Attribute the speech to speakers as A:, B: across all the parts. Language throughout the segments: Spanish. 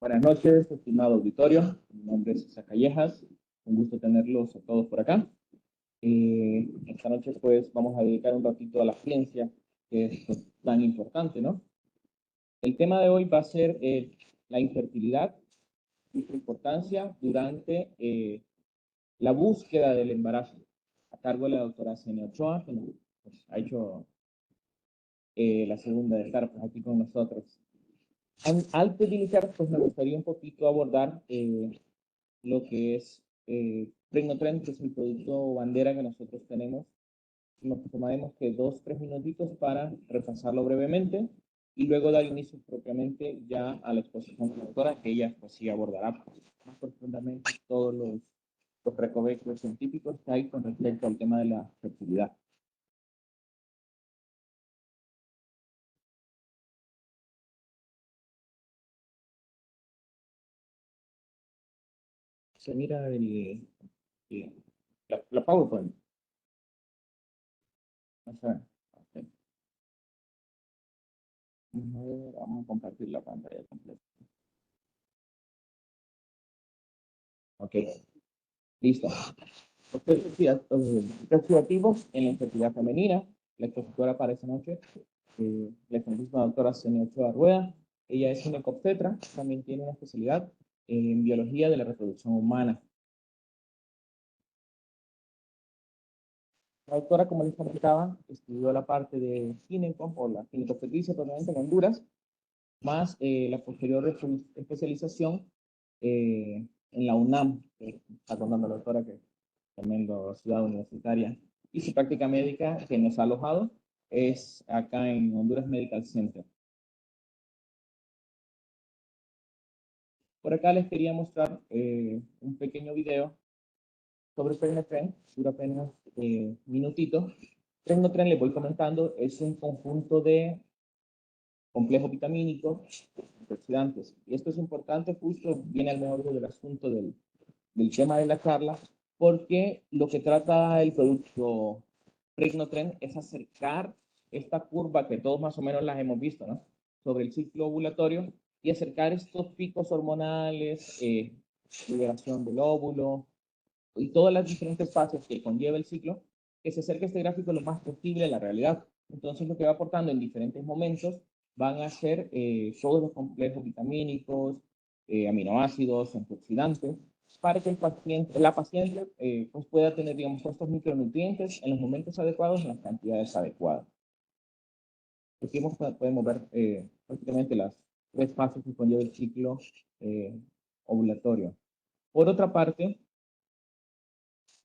A: Buenas noches, estimado auditorio. Mi nombre es Isa Callejas. Un gusto tenerlos a todos por acá. Esta noche, pues, vamos a dedicar un ratito a la ciencia, que es pues, tan importante, ¿no? El tema de hoy va a ser la infertilidad y su importancia durante la búsqueda del embarazo, a cargo de la doctora Senia Ochoa, que pues, ha hecho la segunda de estar pues, aquí con nosotros. Antes de iniciar, pues me gustaría un poquito abordar lo que es Pregnotren, que es el producto bandera que nosotros tenemos. Nos tomaremos que 2, 3 minutitos para repasarlo brevemente y luego dar inicio propiamente ya a la exposición de la doctora, que ella pues sí abordará más profundamente todos los recovecos científicos que hay con respecto al tema de la fertilidad. Se mira la PowerPoint. O sea, okay. Vamos a compartir la pantalla completa. Ok, listo. Los activos en la infertilidad femenina. La expositora para esa noche, la excelentísima doctora Senia Ochoa Rueda. Ella es ginecobstetra, también tiene una especialidad en biología de la reproducción humana. La doctora, como les comentaba, estudió la parte de gineco, o la ginecobstetricia, probablemente en Honduras, más la posterior especialización en la UNAM, que está contando la doctora que tremendo ciudad universitaria, y su práctica médica que nos ha alojado es acá en Honduras Medical Center. Por acá les quería mostrar un pequeño video sobre Pregnotren, dura apenas minutitos. Pregnotren, les voy comentando, es un conjunto de complejos vitamínicos, antioxidantes. Y esto es importante, justo viene al meollo del asunto del tema de la charla, porque lo que trata el producto Pregnotren es acercar esta curva que todos más o menos las hemos visto, ¿no? Sobre el ciclo ovulatorio y acercar estos picos hormonales, liberación del óvulo y todas las diferentes fases que conlleva el ciclo, que se acerque este gráfico lo más posible a la realidad. Entonces, lo que va aportando en diferentes momentos van a ser todos los complejos vitamínicos, aminoácidos, antioxidantes, para que la paciente pues pueda tener, digamos, estos micronutrientes en los momentos adecuados, en las cantidades adecuadas. Aquí podemos ver prácticamente las 3 fases que conlleva el ciclo ovulatorio. Por otra parte,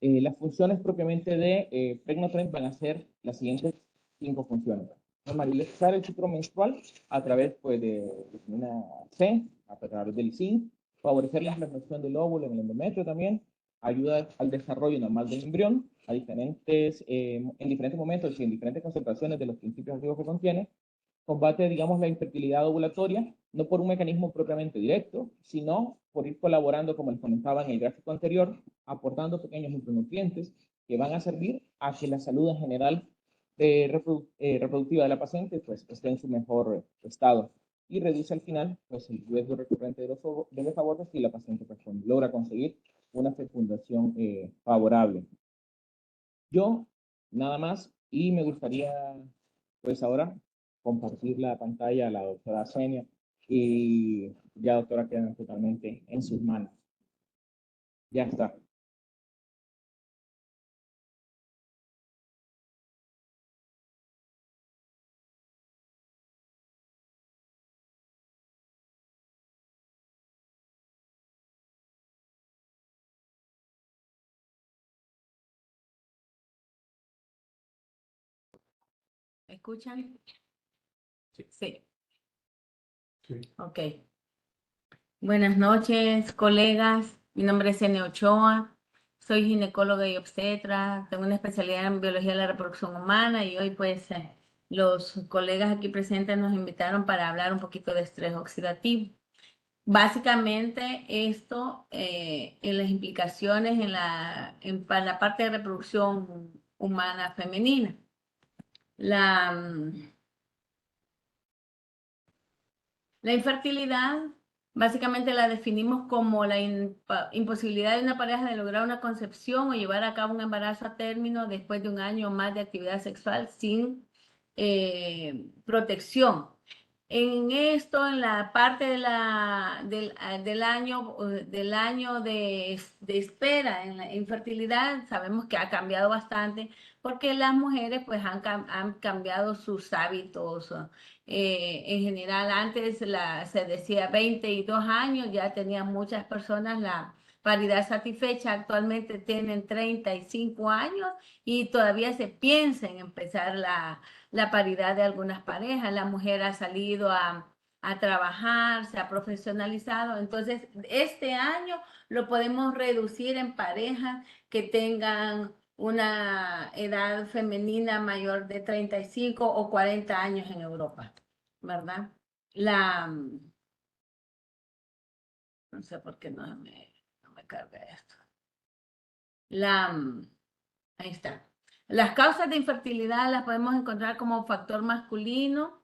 A: las funciones propiamente de Pregnotren van a ser las siguientes 5 funciones. Normalizar el ciclo menstrual a través pues, de vitamina C, a través del zinc, favorecer la implantación del óvulo en el endometrio también, ayuda al desarrollo normal del embrión en diferentes momentos y en diferentes concentraciones de los principios activos que contiene, combate, digamos, la infertilidad ovulatoria, no por un mecanismo propiamente directo, sino por ir colaborando, como les comentaba en el gráfico anterior, aportando pequeños micronutrientes que van a servir a que la salud en general reproductiva de la paciente pues, esté en su mejor estado y reduce al final pues, el riesgo recurrente de los abortos si la paciente pues, logra conseguir una fecundación favorable. Yo, nada más, y me gustaría pues ahora compartir la pantalla a la doctora Senia y ya doctora queda totalmente en sus manos. Ya está.
B: ¿Me escuchan?
A: Sí.
B: Sí. Sí. Ok. Buenas noches, colegas. Mi nombre es Senia Ochoa. Soy ginecóloga y obstetra. Tengo una especialidad en biología de la reproducción humana y hoy pues los colegas aquí presentes nos invitaron para hablar un poquito de estrés oxidativo. Básicamente esto en las implicaciones para la parte de reproducción humana femenina. La infertilidad Básicamente la definimos como la imposibilidad de una pareja de lograr una concepción o llevar a cabo un embarazo a término después de un año o más de actividad sexual sin protección. En esto, en la parte de del año de espera en la infertilidad, sabemos que ha cambiado bastante porque las mujeres pues han cambiado sus hábitos. En general, antes se decía 22 años, ya tenían muchas personas la paridad satisfecha. Actualmente tienen 35 años y todavía se piensa en empezar la paridad de algunas parejas. La mujer ha salido a trabajar, se ha profesionalizado. Entonces, este año lo podemos reducir en parejas que tengan una edad femenina mayor de 35 o 40 años en Europa, ¿verdad? No sé por qué no me carga esto. Ahí está. Las causas de infertilidad las podemos encontrar como factor masculino,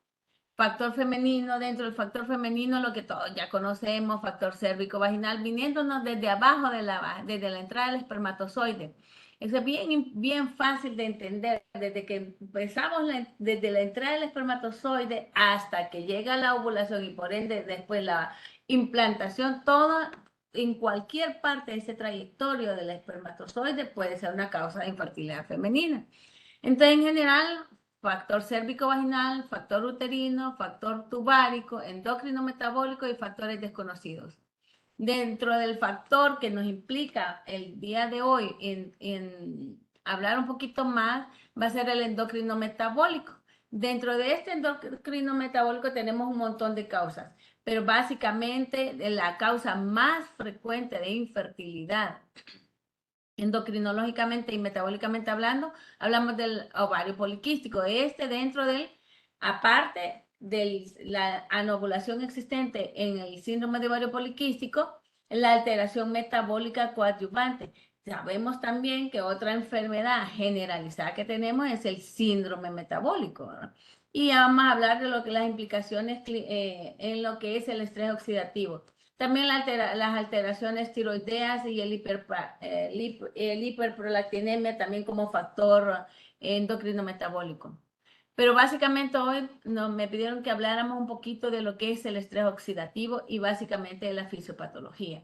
B: factor femenino. Dentro del factor femenino, lo que todos ya conocemos, factor cérvico-vaginal, viniéndonos desde abajo, desde la entrada del espermatozoide. Eso es bien fácil de entender. Desde que empezamos, desde la entrada del espermatozoide hasta que llega la ovulación y por ende después la implantación, toda en cualquier parte de ese trayectorio del espermatozoide puede ser una causa de infertilidad femenina. Entonces, en general, factor cérvico-vaginal, factor uterino, factor tubárico, endocrino metabólico y factores desconocidos. Dentro del factor que nos implica el día de hoy en hablar un poquito más, va a ser el endocrino metabólico. Dentro de este endocrino metabólico tenemos un montón de causas, pero básicamente la causa más frecuente de infertilidad endocrinológicamente y metabólicamente hablando, hablamos del ovario poliquístico. Dentro aparte de la anovulación existente en el síndrome de ovario poliquístico, la alteración metabólica coadyuvante. Sabemos también que otra enfermedad generalizada que tenemos es el síndrome metabólico, ¿verdad? Y vamos a hablar de las implicaciones en lo que es el estrés oxidativo. También las alteraciones tiroideas y el hiperprolactinemia también como factor endocrino metabólico. Pero básicamente hoy me pidieron que habláramos un poquito de lo que es el estrés oxidativo y básicamente de la fisiopatología.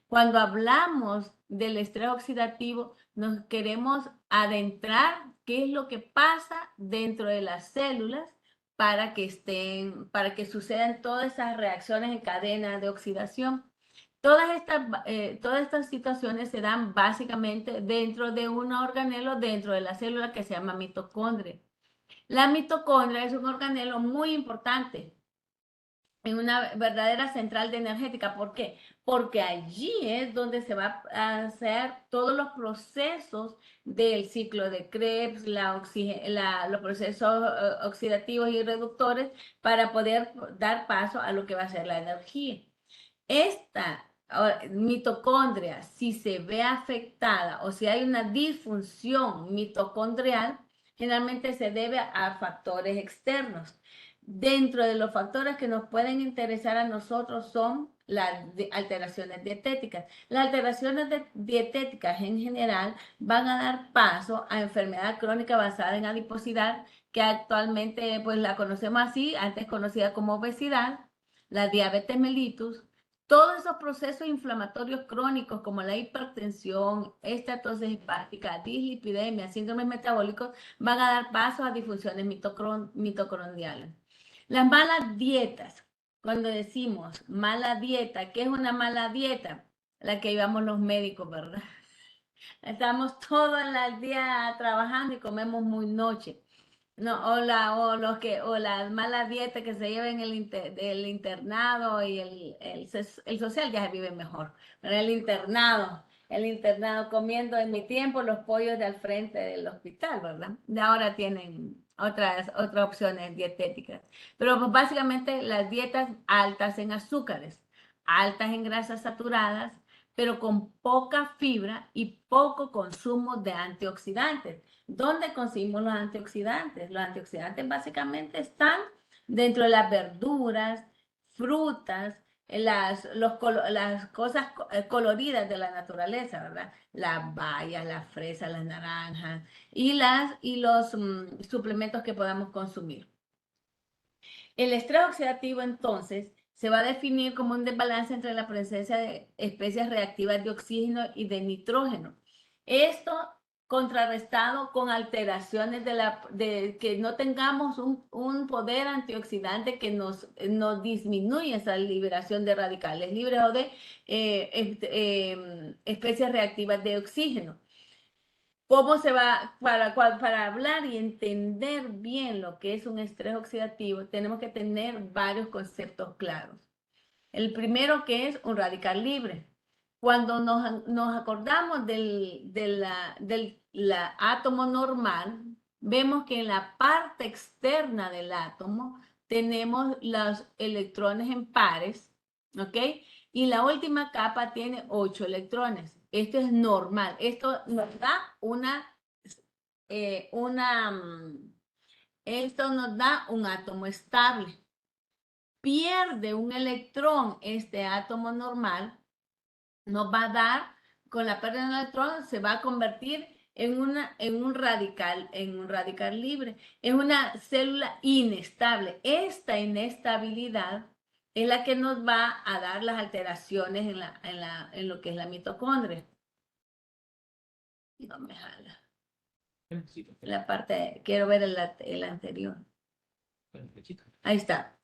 B: Cuando hablamos del estrés oxidativo, nos queremos adentrar qué es lo que pasa dentro de las células para que sucedan todas esas reacciones en cadena de oxidación. Todas estas situaciones se dan básicamente dentro de un organelo, dentro de la célula que se llama mitocondria. La mitocondria es un organelo muy importante en una verdadera central de energética. ¿Por qué? Porque allí es donde se va a hacer todos los procesos del ciclo de Krebs, los procesos oxidativos y reductores para poder dar paso a lo que va a ser la energía. Esta mitocondria, si se ve afectada o si hay una disfunción mitocondrial, generalmente se debe a factores externos. Dentro de los factores que nos pueden interesar a nosotros son las alteraciones dietéticas. Las alteraciones dietéticas en general van a dar paso a enfermedad crónica basada en adiposidad, que actualmente pues la conocemos así, antes conocida como obesidad, la diabetes mellitus. Todos esos procesos inflamatorios crónicos como la hipertensión, estatosis hepática, dislipidemia, síndromes metabólicos van a dar paso a disfunciones mitocondriales. Las malas dietas. Cuando decimos mala dieta, ¿qué es una mala dieta? La que llevamos los médicos, ¿verdad? Estamos todo el día trabajando y comemos muy noche. No, o la mala dieta que se lleva en el internado y el social ya se vive mejor. Pero el internado comiendo en mi tiempo los pollos de al frente del hospital, ¿verdad? Y ahora tienen otras opciones dietéticas. Pero pues, básicamente las dietas altas en azúcares, altas en grasas saturadas, pero con poca fibra y poco consumo de antioxidantes. ¿Dónde conseguimos los antioxidantes? Los antioxidantes básicamente están dentro de las verduras, frutas, las cosas coloridas de la naturaleza, ¿verdad? Las bayas, las fresas, las naranjas y los suplementos que podamos consumir. El estrés oxidativo, entonces, se va a definir como un desbalance entre la presencia de especies reactivas de oxígeno y de nitrógeno. Esto contrarrestado con alteraciones de que no tengamos un poder antioxidante que nos disminuya esa liberación de radicales libres o de especies reactivas de oxígeno. ¿Cómo se va? Para hablar y entender bien lo que es un estrés oxidativo, tenemos que tener varios conceptos claros. El primero que es un radical libre. Cuando nos acordamos del átomo normal, vemos que en la parte externa del átomo tenemos los electrones en pares, ¿ok? Y la última capa tiene 8 electrones. Esto es normal. Esto nos da esto nos da un átomo estable. Pierde un electrón este átomo normal, nos va a dar, con la pérdida de un electrón, se va a convertir en un radical libre. Es una célula inestable. Esta inestabilidad es la que nos va a dar las alteraciones en lo que es la mitocondria. No me jala. La parte, quiero ver el anterior. Ahí está.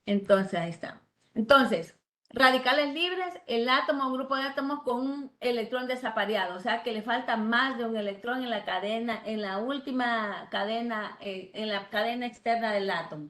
B: Entonces, ahí está. Entonces, radicales libres, el átomo, un grupo de átomos con un electrón desapareado, o sea que le falta más de un electrón en la cadena, en la última cadena, en la cadena externa del átomo.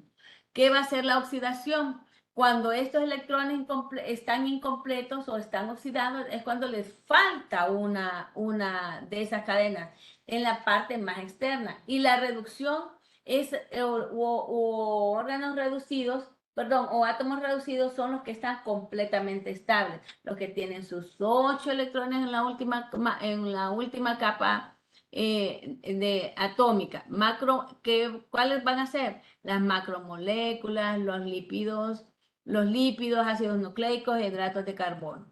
B: ¿Qué va a ser la oxidación? Cuando estos electrones están incompletos o están oxidados, es cuando les falta una de esas cadenas en la parte más externa. Y la reducción es, o órganos reducidos, perdón, o átomos reducidos son los que están completamente estables, los que tienen sus 8 electrones en la última capa atómica. ¿Cuáles van a ser? Las macromoléculas, los lípidos, ácidos nucleicos, hidratos de carbono.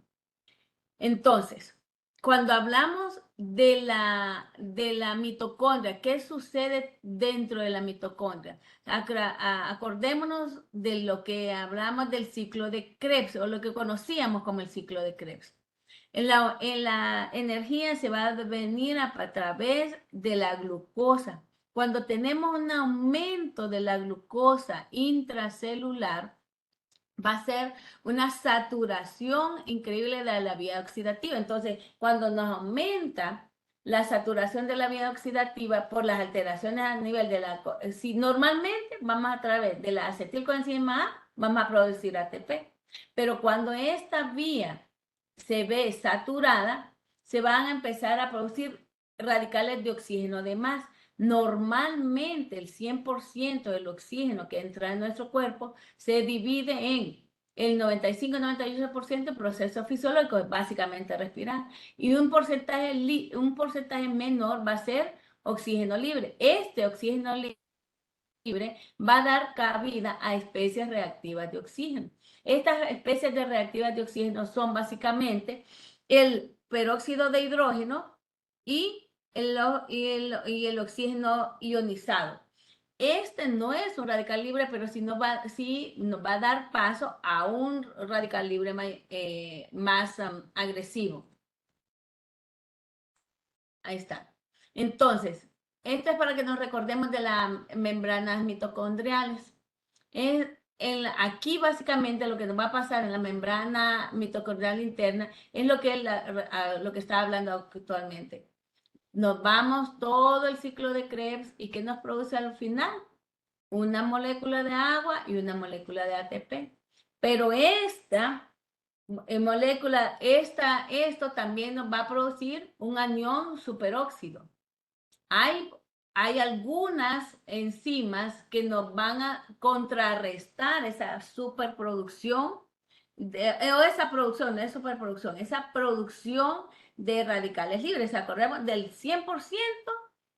B: Entonces, cuando hablamos de la mitocondria, ¿qué sucede dentro de la mitocondria? Acordémonos de lo que hablamos del ciclo de Krebs, o lo que conocíamos como el ciclo de Krebs. En la energía se va a venir a través de la glucosa. Cuando tenemos un aumento de la glucosa intracelular, va a ser una saturación increíble de la vía oxidativa. Entonces, cuando nos aumenta la saturación de la vía oxidativa por las alteraciones a nivel de si normalmente vamos a través de la acetilcoenzima A, vamos a producir ATP. Pero cuando esta vía se ve saturada, se van a empezar a producir radicales de oxígeno de más. Normalmente el 100% del oxígeno que entra en nuestro cuerpo se divide en el 95-98% proceso fisiológico, básicamente respirar, y un porcentaje menor va a ser oxígeno libre. Este oxígeno libre va a dar cabida a especies reactivas de oxígeno. Estas especies reactivas de oxígeno son básicamente el peróxido de hidrógeno y el oxígeno ionizado. Este no es un radical libre, pero sí nos va a dar paso a un radical libre más agresivo. Ahí está. Entonces, esto es para que nos recordemos de las membranas mitocondriales. Aquí básicamente lo que nos va a pasar en la membrana mitocondrial interna es lo que está hablando actualmente. Nos vamos todo el ciclo de Krebs y ¿qué nos produce al final? Una molécula de agua y una molécula de ATP. Pero esta molécula, esto también nos va a producir un anión superóxido. Hay algunas enzimas que nos van a contrarrestar esa superproducción, o esa producción, no es superproducción, esa producción de radicales libres. Acordemos, del 100%,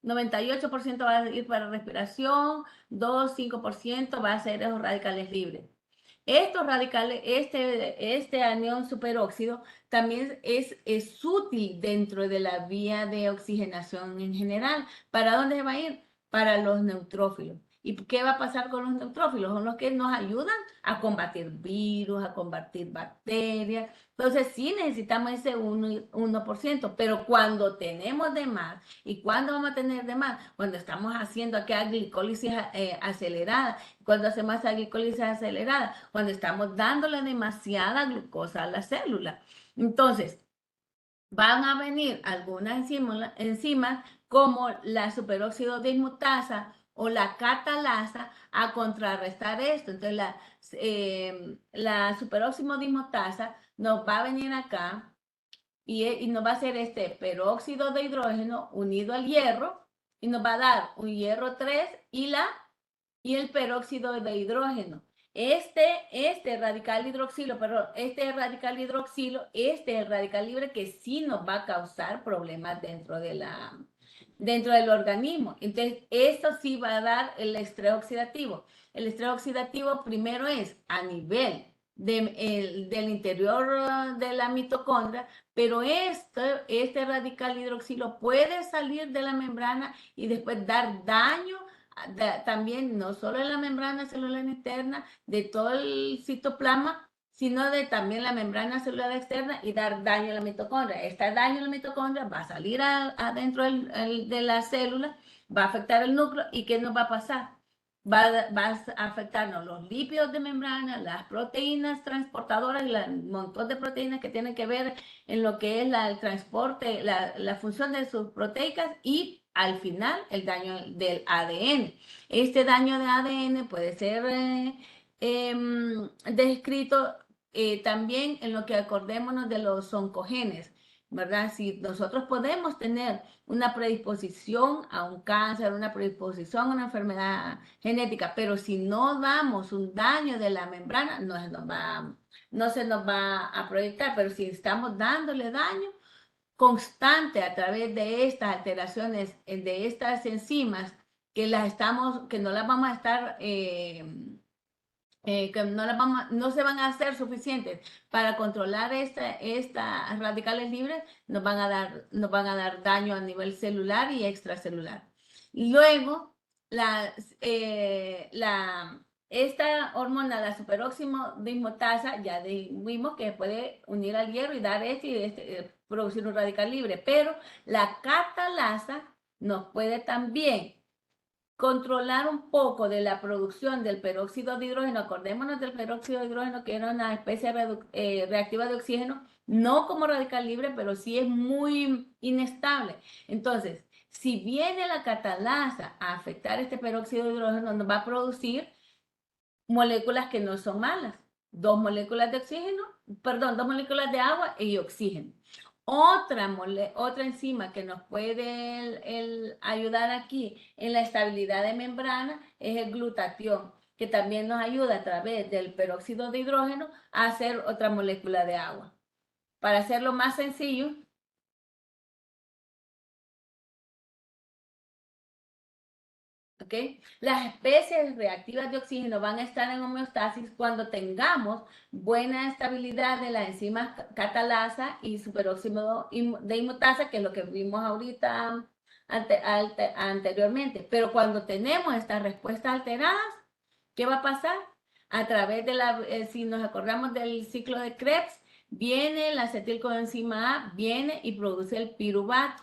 B: 98% va a ir para respiración, 5% va a ser esos radicales libres. Estos radicales, este anión superóxido también es útil dentro de la vía de oxigenación en general. ¿Para dónde va a ir? Para los neutrófilos. ¿Y qué va a pasar con los neutrófilos? Son los que nos ayudan a combatir virus, a combatir bacterias. Entonces sí necesitamos ese 1%, pero cuando tenemos de más, ¿y cuándo vamos a tener de más? Cuando estamos haciendo aquella glicólisis acelerada. Cuando hacemos esa glicólisis acelerada, cuando estamos dándole demasiada glucosa a la célula. Entonces, van a venir algunas enzimas como la superóxido dismutasa o la catalasa a contrarrestar esto. Entonces, la superóxido dismutasa nos va a venir acá y nos va a hacer este peróxido de hidrógeno unido al hierro y nos va a dar un hierro 3 y el peróxido de hidrógeno. Este radical hidroxilo, perdón, este radical hidroxilo, este es el radical libre que sí nos va a causar problemas dentro del organismo. Entonces, esto sí va a dar el estrés oxidativo. El estrés oxidativo primero es a nivel del interior de la mitocondria, pero este radical hidroxilo puede salir de la membrana y después dar daño también no solo en la membrana celular interna de todo el citoplasma, sino de también la membrana celular externa y dar daño a la mitocondria. Este daño a la mitocondria va a salir adentro de la célula, va a afectar el núcleo y ¿qué nos va a pasar? Va a afectarnos los lípidos de membrana, las proteínas transportadoras y un montón de proteínas que tienen que ver en lo que es el transporte, la función de sus proteicas y al final el daño del ADN. Este daño de ADN puede ser descrito también en lo que acordémonos de los oncogenes, ¿verdad? Si nosotros podemos tener una predisposición a un cáncer, una predisposición a una enfermedad genética, pero si no damos un daño de la membrana, no se nos va a proyectar, pero si estamos dándole daño constante a través de estas alteraciones, de estas enzimas, que no las vamos a estar que no se van a hacer suficientes para controlar estas radicales libres, nos van a dar daño a nivel celular y extracelular. Luego, esta hormona, la superóxido dismutasa, ya vimos que puede unir al hierro y dar producir un radical libre, pero la catalasa nos puede también controlar un poco de la producción del peróxido de hidrógeno. Acordémonos del peróxido de hidrógeno, que era una especie reactiva de oxígeno, no como radical libre, pero sí es muy inestable. Entonces, si viene la catalasa a afectar este peróxido de hidrógeno, nos va a producir moléculas que no son malas. Dos moléculas de agua y oxígeno. Otra enzima que nos puede ayudar aquí en la estabilidad de membrana es el glutatión, que también nos ayuda a través del peróxido de hidrógeno a hacer otra molécula de agua. Para hacerlo más sencillo, ¿okay? Las especies reactivas de oxígeno van a estar en homeostasis cuando tengamos buena estabilidad de las enzimas catalasa y superóxido de dismutasa, que es lo que vimos ahorita anteriormente. Pero cuando tenemos estas respuestas alteradas, ¿qué va a pasar? A través de si nos acordamos del ciclo de Krebs, viene la acetilcoenzima A, viene y produce el piruvato.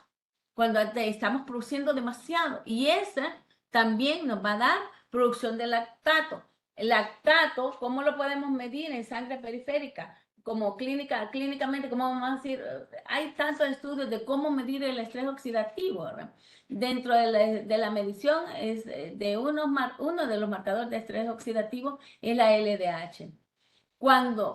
B: Cuando estamos produciendo demasiado. Y esa también nos va a dar producción de lactato. El lactato, ¿cómo lo podemos medir en sangre periférica? Como clínicamente, ¿cómo vamos a decir? Hay tantos estudios de cómo medir el estrés oxidativo, ¿verdad? Dentro de la medición uno de los marcadores de estrés oxidativo es la LDH.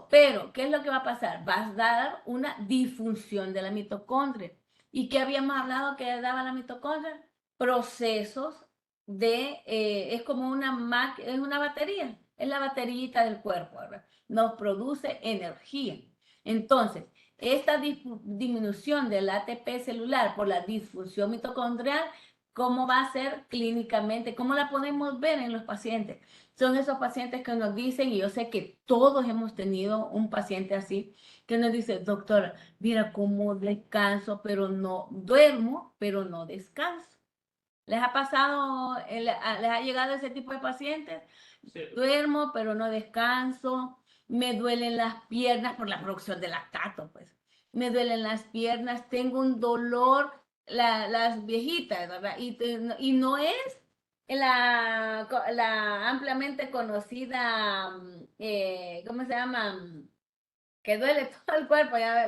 B: Pero, ¿qué es lo que va a pasar? Va a dar una disfunción de la mitocondria. ¿Y qué habíamos hablado que daba la mitocondria? Procesos es como es una batería, es la baterita del cuerpo, ¿verdad? Nos produce energía. Entonces, esta disminución del ATP celular por la disfunción mitocondrial ¿Cómo va a ser clínicamente? ¿Cómo la podemos ver en los pacientes? Son esos pacientes que nos dicen, y yo sé que todos hemos tenido un paciente así, que nos dice, doctora, mira cómo descanso, pero no duermo, pero no descanso. ¿Les ha pasado, les ha llegado ese tipo de pacientes? Sí. Duermo, pero no descanso. Me duelen las piernas por la producción de lactato, pues. Me duelen las piernas, tengo un dolor, las viejitas, ¿verdad? Y no es la ampliamente conocida, ¿cómo se llama? Que duele todo el cuerpo, ya,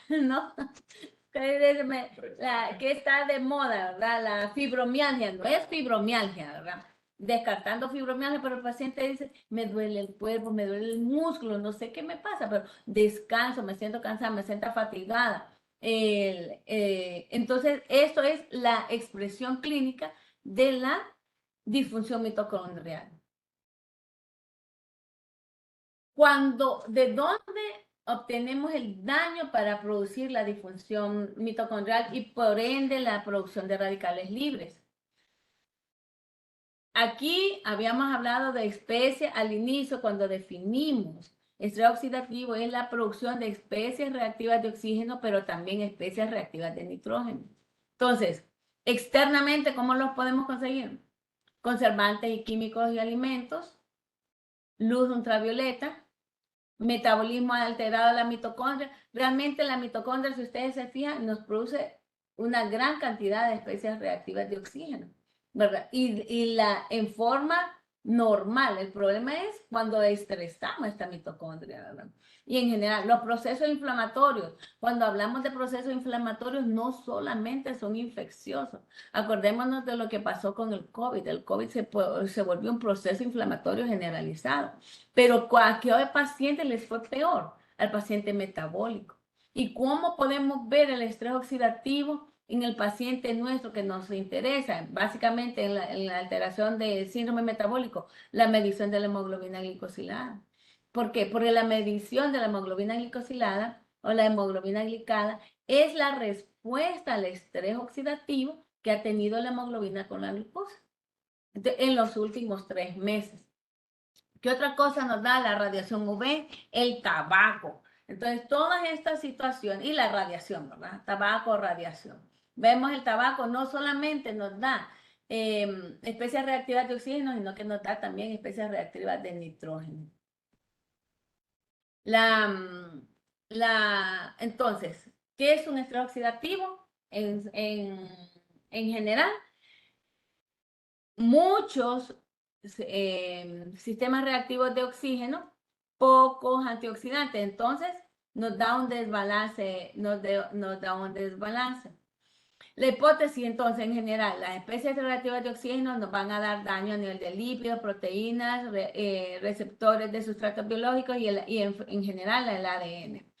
B: ¿no? Que está de moda, ¿verdad? La fibromialgia, no es fibromialgia, ¿verdad? Descartando fibromialgia, pero el paciente dice, me duele el cuerpo, me duele el músculo, no sé qué me pasa, pero descanso, me siento cansada, me siento fatigada. Entonces, esto es la expresión clínica de la disfunción mitocondrial. ¿De dónde obtenemos el daño para producir la disfunción mitocondrial y por ende la producción de radicales libres? Aquí habíamos hablado de especies al inicio cuando definimos. Estrés oxidativo es la producción de especies reactivas de oxígeno, pero también especies reactivas de nitrógeno. Entonces, externamente, ¿cómo los podemos conseguir? Conservantes y químicos y alimentos, luz ultravioleta, metabolismo alterado de la mitocondria. Realmente la mitocondria, si ustedes se fijan, nos produce una gran cantidad de especies reactivas de oxígeno, ¿verdad? Y en forma normal. El problema es cuando estresamos esta mitocondria, ¿verdad? Y en general, los procesos inflamatorios. Cuando hablamos de procesos inflamatorios, no solamente son infecciosos. Acordémonos de lo que pasó con el COVID. El COVID se volvió un proceso inflamatorio generalizado. Pero ¿a qué paciente les fue peor? Al paciente metabólico. ¿Y cómo podemos ver el estrés oxidativo en el paciente nuestro que nos interesa? Básicamente en la alteración del síndrome metabólico, la medición de la hemoglobina glicosilada. ¿Por qué? Porque la medición de la hemoglobina glicosilada o la hemoglobina glicada es la respuesta al estrés oxidativo que ha tenido la hemoglobina con la glucosa en los últimos 3 meses. ¿Qué otra cosa nos da la radiación UV? El tabaco. Entonces, todas estas situaciones, y la radiación, ¿verdad? Tabaco, radiación. Vemos el tabaco no solamente nos da especies reactivas de oxígeno, sino que nos da también especies reactivas de nitrógeno. Entonces, ¿qué es un estrés oxidativo? En general, muchos sistemas reactivos de oxígeno, pocos antioxidantes. Entonces, nos da un desbalance, nos da un desbalance. La hipótesis, entonces, en general, las especies reactivas de oxígeno nos van a dar daño a nivel de lípidos, proteínas, receptores de sustratos biológicos y en general el ADN,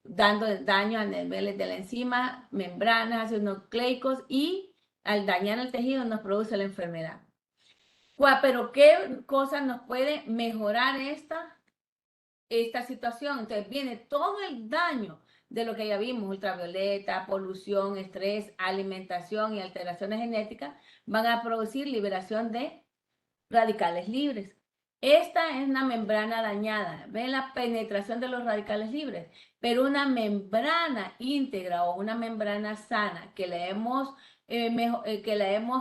B: dando daño a niveles de la enzima, membranas, ácidos nucleicos y al dañar el tejido nos produce la enfermedad. Pero ¿qué cosa nos puede mejorar esta situación? Entonces viene todo el daño de lo que ya vimos, ultravioleta, polución, estrés, alimentación y alteraciones genéticas, van a producir liberación de radicales libres. Esta es una membrana dañada, ven la penetración de los radicales libres, pero una membrana íntegra o una membrana sana que la hemos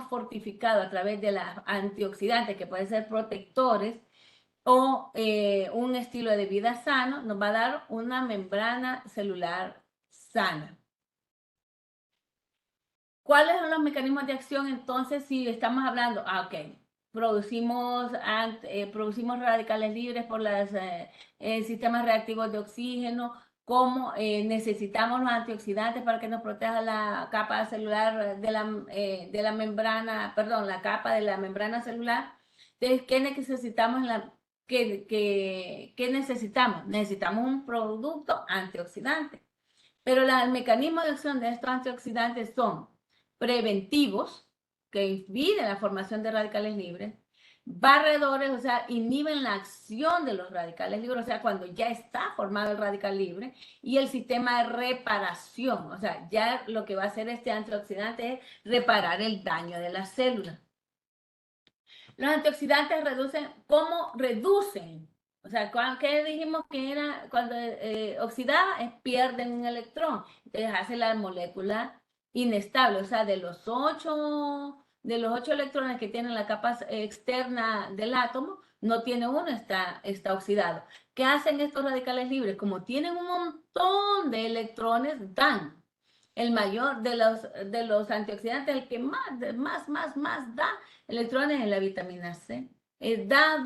B: fortificado a través de las antioxidantes, que pueden ser protectores, o un estilo de vida sano, nos va a dar una membrana celular sana. ¿Cuáles son los mecanismos de acción entonces si estamos hablando? Producimos radicales libres por los sistemas reactivos de oxígeno, como necesitamos los antioxidantes para que nos proteja la capa celular de la membrana, perdón, la capa de la membrana celular. Entonces, ¿qué necesitamos ¿qué necesitamos? Necesitamos un producto antioxidante. Pero el mecanismo de acción de estos antioxidantes son preventivos, que impiden la formación de radicales libres, barredores, o sea, inhiben la acción de los radicales libres, o sea, cuando ya está formado el radical libre, y el sistema de reparación, o sea, ya lo que va a hacer este antioxidante es reparar el daño de las células. Los antioxidantes reducen, ¿cómo reducen? O sea, ¿qué dijimos que era cuando oxidaba? Pierden un electrón, entonces hace la molécula inestable, o sea, de los ocho electrones que tienen la capa externa del átomo, no tiene uno, está oxidado. ¿Qué hacen estos radicales libres? Como tienen un montón de electrones, dan. El mayor de los antioxidantes, el que más da electrones es la vitamina C. Da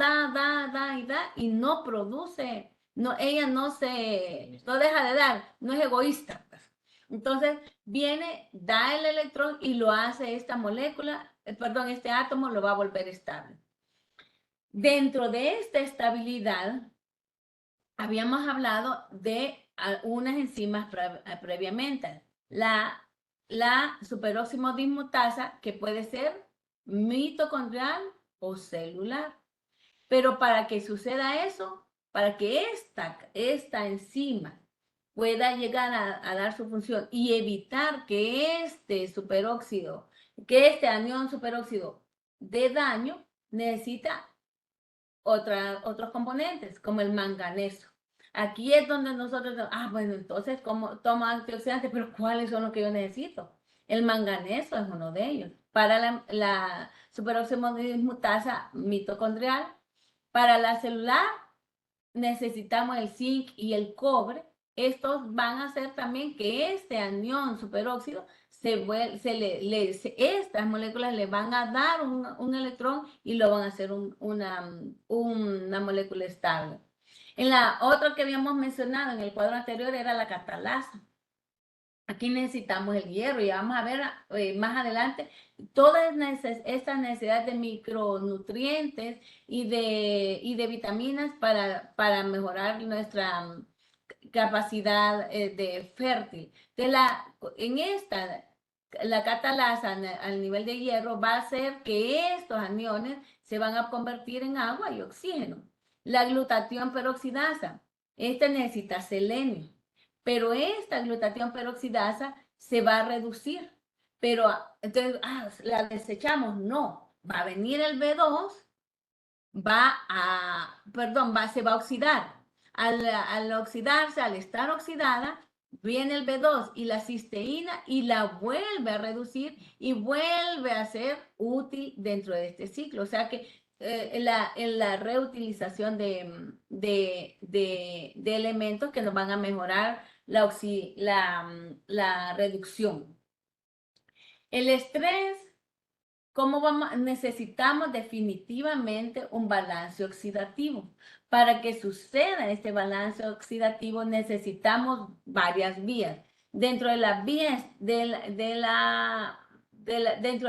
B: y no produce, no, ella no deja de dar, no es egoísta, pues. Entonces viene, da el electrón y lo hace esta molécula, perdón, este átomo lo va a volver estable. Dentro de esta estabilidad, habíamos hablado de unas enzimas previamente. La superóxido dismutasa, que puede ser mitocondrial o celular. Pero para que suceda eso, para que esta enzima pueda llegar a dar su función y evitar que este anión superóxido dé daño, necesita otros componentes, como el manganeso. Aquí es donde nosotros, bueno, entonces, ¿cómo tomo antioxidantes? Pero ¿cuáles son los que yo necesito? El manganeso es uno de ellos. Para la superóxido dismutasa mitocondrial, para la celular necesitamos el zinc y el cobre. Estos van a hacer también que este anión superóxido estas moléculas le van a dar un electrón y lo van a hacer una molécula estable. En la otra que habíamos mencionado en el cuadro anterior era la catalasa. Aquí necesitamos el hierro y vamos a ver más adelante todas estas necesidades de micronutrientes y de vitaminas para mejorar nuestra capacidad de fértil. La catalasa al nivel de hierro va a hacer que estos aniones se van a convertir en agua y oxígeno. La glutatión peroxidasa, esta necesita selenio, pero esta glutatión peroxidasa se va a reducir. Pero entonces, la desechamos, no, va a venir el B2, se va a oxidar. Al oxidarse, al estar oxidada, viene el B2 y la cisteína y la vuelve a reducir y vuelve a ser útil dentro de este ciclo. O sea que en la reutilización de elementos que nos van a mejorar la reducción. El estrés, necesitamos definitivamente un balance oxidativo. Para que suceda este balance oxidativo necesitamos varias vías. Dentro de las vías dentro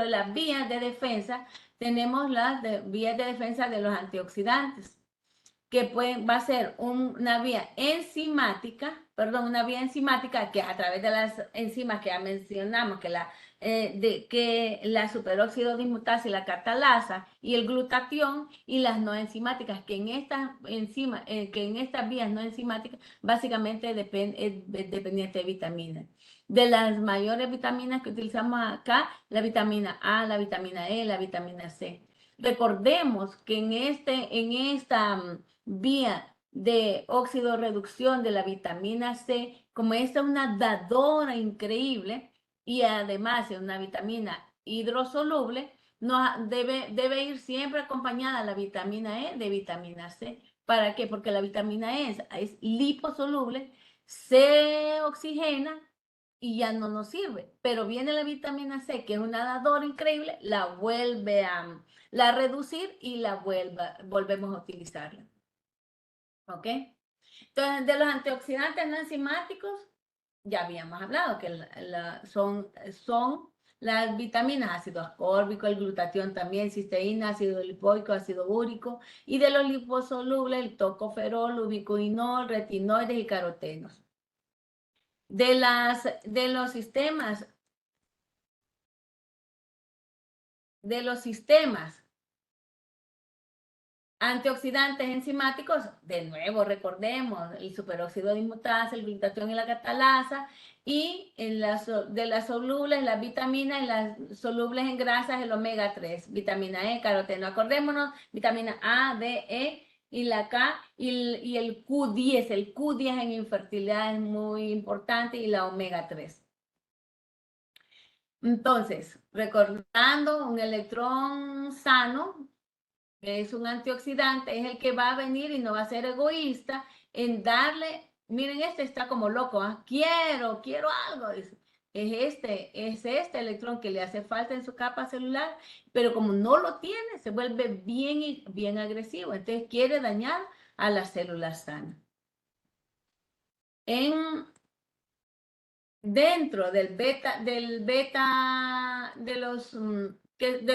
B: de las vías de defensa tenemos las vías de defensa de los antioxidantes, que va a ser una vía enzimática que a través de las enzimas que ya mencionamos, que la superóxido dismutasa y la catalasa y el glutatión, y las no enzimáticas, que en estas vías no enzimáticas básicamente es dependiente de vitaminas. De las mayores vitaminas que utilizamos acá, la vitamina A, la vitamina E, la vitamina C. Recordemos que en esta vía de oxidorreducción de la vitamina C, como esta es una dadora increíble y además es una vitamina hidrosoluble, debe ir siempre acompañada la vitamina E de vitamina C. ¿Para qué? Porque la vitamina E es liposoluble, se oxigena y ya no nos sirve. Pero viene la vitamina C, que es una dadora increíble, la vuelve a reducir y volvemos a utilizarla. ¿Ok? Entonces, de los antioxidantes no enzimáticos, ya habíamos hablado que son las vitaminas, ácido ascórbico, el glutatión también, cisteína, ácido lipoico, ácido úrico, y de los liposolubles, el tocoferol, ubiquinol, retinoides y carotenos. De los sistemas Antioxidantes enzimáticos, de nuevo recordemos, el superóxido de dismutasa, el glutatión y la catalasa, y de las solubles, las vitaminas, y las solubles en grasas, el omega 3, vitamina E, caroteno. Acordémonos, vitamina A, D, E, y la K, y el Q10. El Q10 en infertilidad es muy importante, y la omega 3. Entonces, recordando, un electrón sano, es un antioxidante, es el que va a venir y no va a ser egoísta en darle, miren, este está como loco, ¿ah? Quiero algo. Es este electrón que le hace falta en su capa celular, pero como no lo tiene, se vuelve bien agresivo, entonces quiere dañar a las células sanas. Dentro de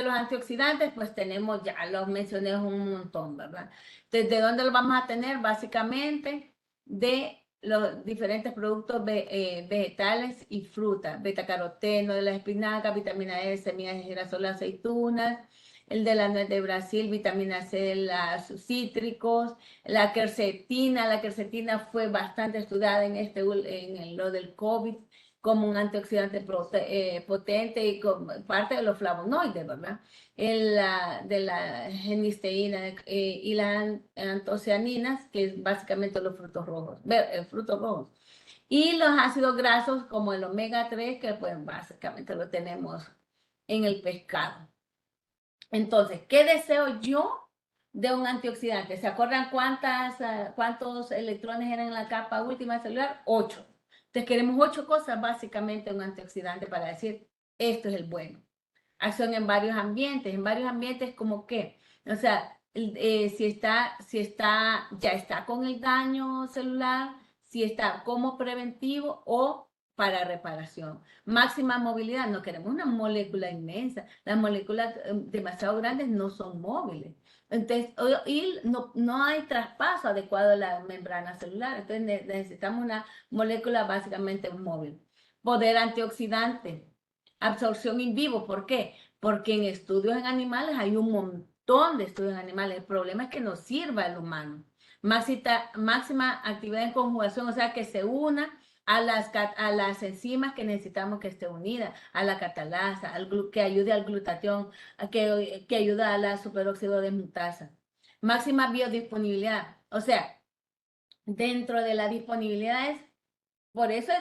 B: los antioxidantes, pues tenemos, ya los mencioné un montón, ¿verdad? ¿Desde dónde lo vamos a tener? Básicamente de los diferentes productos vegetales y frutas, betacaroteno de las espinacas, vitamina E, semillas de girasol, aceitunas, el de la nuez de Brasil, vitamina C de los cítricos, la quercetina fue bastante estudiada en lo del COVID como un antioxidante potente y parte de los flavonoides, ¿verdad? De la genisteína y las antocianinas, que es básicamente los frutos rojos, frutos rojos. Y los ácidos grasos como el omega 3, que pues básicamente lo tenemos en el pescado. Entonces, ¿qué deseo yo de un antioxidante? ¿Se acuerdan cuántos electrones eran en la capa última celular? 8. Entonces queremos 8 cosas básicamente un antioxidante para decir, esto es el bueno. Acción en varios ambientes como qué. O sea, ya está con el daño celular, si está como preventivo o para reparación. Máxima movilidad, no queremos una molécula inmensa. Las moléculas demasiado grandes no son móviles. Entonces, y no hay traspaso adecuado de la membrana celular. Entonces necesitamos una molécula básicamente móvil. Poder antioxidante, absorción in vivo. ¿Por qué? Porque en estudios en animales hay un montón de estudios en animales. El problema es que no sirva al humano. Máxima actividad en conjugación, o sea, que se una a las enzimas que necesitamos que esté unida, a la catalasa, que ayude al glutatión, que ayuda a la superóxido de dismutasa. Máxima biodisponibilidad, o sea, dentro de las disponibilidades, por eso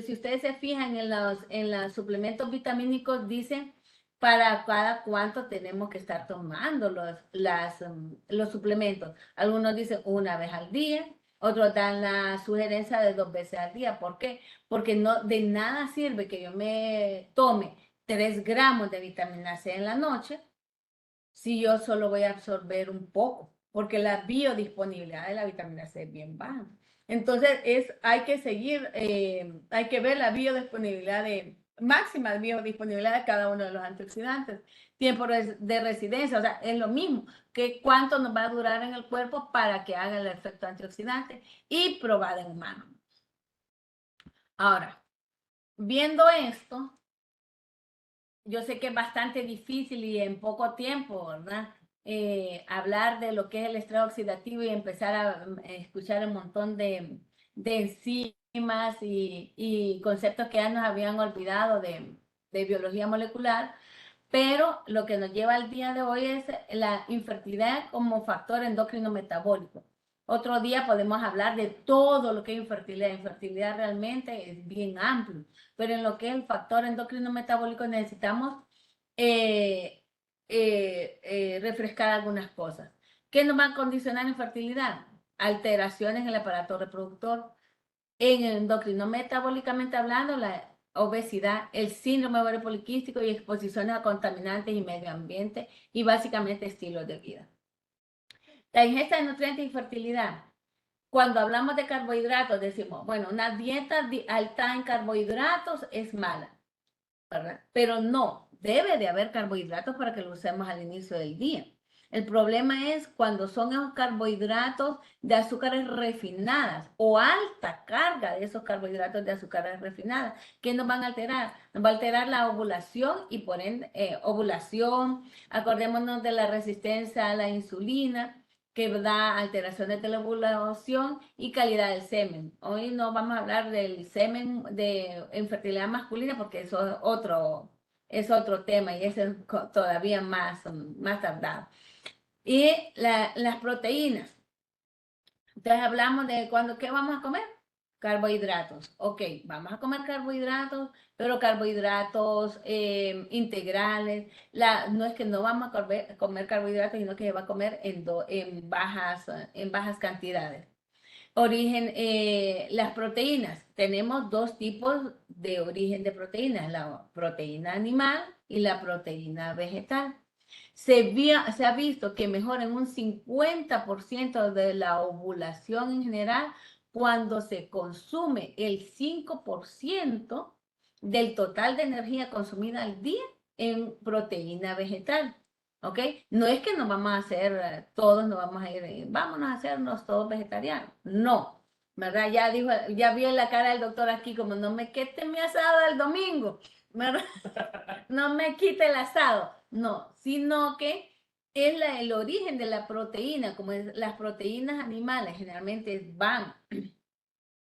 B: si ustedes se fijan en los suplementos vitamínicos, dicen para cada cuánto tenemos que estar tomando los suplementos. Algunos dicen una vez al día, otros dan la sugerencia de 2 veces al día. ¿Por qué? Porque no, de nada sirve que yo me tome 3 gramos de vitamina C en la noche si yo solo voy a absorber un poco, porque la biodisponibilidad de la vitamina C es bien baja. Entonces, hay que seguir, hay que ver la biodisponibilidad máxima biodisponibilidad de cada uno de los antioxidantes. Tiempo de residencia, o sea, es lo mismo, que cuánto nos va a durar en el cuerpo para que haga el efecto antioxidante y probada en humanos. Ahora, viendo esto, yo sé que es bastante difícil y en poco tiempo, ¿verdad? Hablar de lo que es el estrés oxidativo y empezar a escuchar un montón de enzimas y conceptos que ya nos habían olvidado de biología molecular, pero lo que nos lleva al día de hoy es la infertilidad como factor endocrino metabólico. Otro día podemos hablar de todo lo que es infertilidad. Infertilidad realmente es bien amplio, pero en lo que es el factor endocrino metabólico necesitamos refrescar algunas cosas. ¿Qué nos va a condicionar infertilidad? Alteraciones en el aparato reproductor, en el endocrino metabólicamente hablando, la obesidad, el síndrome ovario poliquístico y exposiciones a contaminantes y medio ambiente y básicamente estilos de vida. La ingesta de nutrientes y fertilidad. Cuando hablamos de carbohidratos decimos, bueno, una dieta alta en carbohidratos es mala, ¿verdad? Pero no, debe de haber carbohidratos para que lo usemos al inicio del día. El problema es cuando son esos carbohidratos de azúcares refinadas o alta carga de esos carbohidratos de azúcares refinadas. ¿Qué nos van a alterar? Nos va a alterar la ovulación y por ende, acordémonos de la resistencia a la insulina, que da alteraciones de la ovulación y calidad del semen. Hoy no vamos a hablar del semen de infertilidad masculina porque eso es otro tema y ese es todavía más tardado. Y las proteínas. Entonces hablamos de ¿qué vamos a comer? Carbohidratos. Ok, vamos a comer carbohidratos, pero carbohidratos integrales. No es que no vamos a comer carbohidratos, sino que se va a comer en bajas cantidades. Origen, las proteínas. Tenemos dos tipos de origen de proteínas, la proteína animal y la proteína vegetal. Se ha visto que mejora en un 50% de la ovulación en general cuando se consume el 5% del total de energía consumida al día en proteína vegetal. ¿Ok? No es que nos vamos a hacer todos, nos vamos a ir, vámonos a hacernos todos vegetarianos. No, ¿verdad? Ya vio la cara del doctor aquí como no me quite mi asado el domingo, ¿verdad? No me quite el asado. No, sino que es el origen de la proteína, como las proteínas animales generalmente van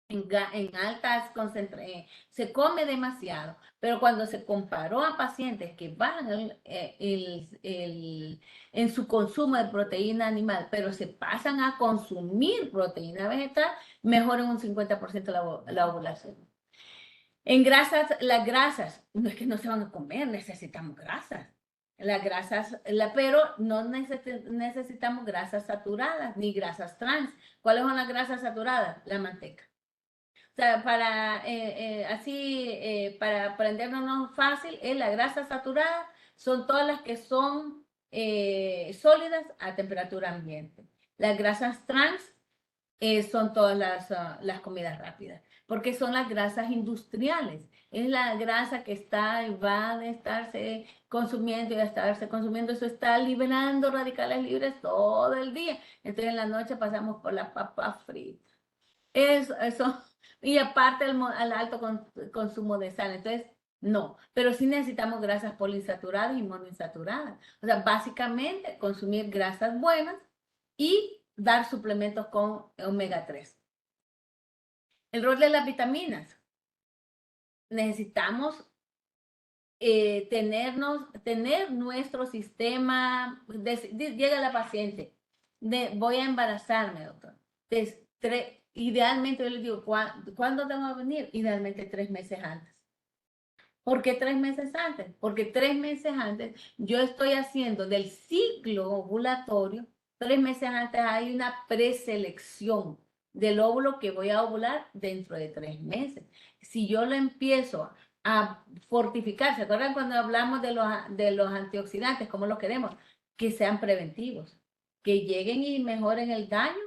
B: en altas concentraciones, se come demasiado, pero cuando se comparó a pacientes que bajan en su consumo de proteína animal, pero se pasan a consumir proteína vegetal, mejoran un 50% la ovulación. En grasas, las grasas, no es que no se van a comer, necesitamos grasas. Las grasas, pero no necesitamos grasas saturadas ni grasas trans. ¿Cuáles son las grasas saturadas? La manteca. O sea, para aprendernos fácil, la grasa saturada son todas las que son sólidas a temperatura ambiente. Las grasas trans son todas las comidas rápidas, porque son las grasas industriales. Es la grasa que va a estarse consumiendo y a estarse consumiendo. Eso está liberando radicales libres todo el día. Entonces en la noche pasamos por la papa frita. Eso, y aparte al alto consumo de sal. Entonces, no, pero sí necesitamos grasas poliinsaturadas y monoinsaturadas. O sea, básicamente consumir grasas buenas y dar suplementos con omega 3. El rol de las vitaminas. Necesitamos tener nuestro sistema. Llega la paciente, voy a embarazarme, doctor. Idealmente yo les digo, ¿cuándo tengo que venir? Idealmente 3 meses antes. ¿Por qué 3 meses antes? Porque 3 meses antes yo estoy haciendo del ciclo ovulatorio, 3 meses antes hay una preselección del óvulo que voy a ovular dentro de 3 meses. Si yo lo empiezo a fortificar, ¿se acuerdan cuando hablamos de los antioxidantes? ¿Cómo los queremos? Que sean preventivos, que lleguen y mejoren el daño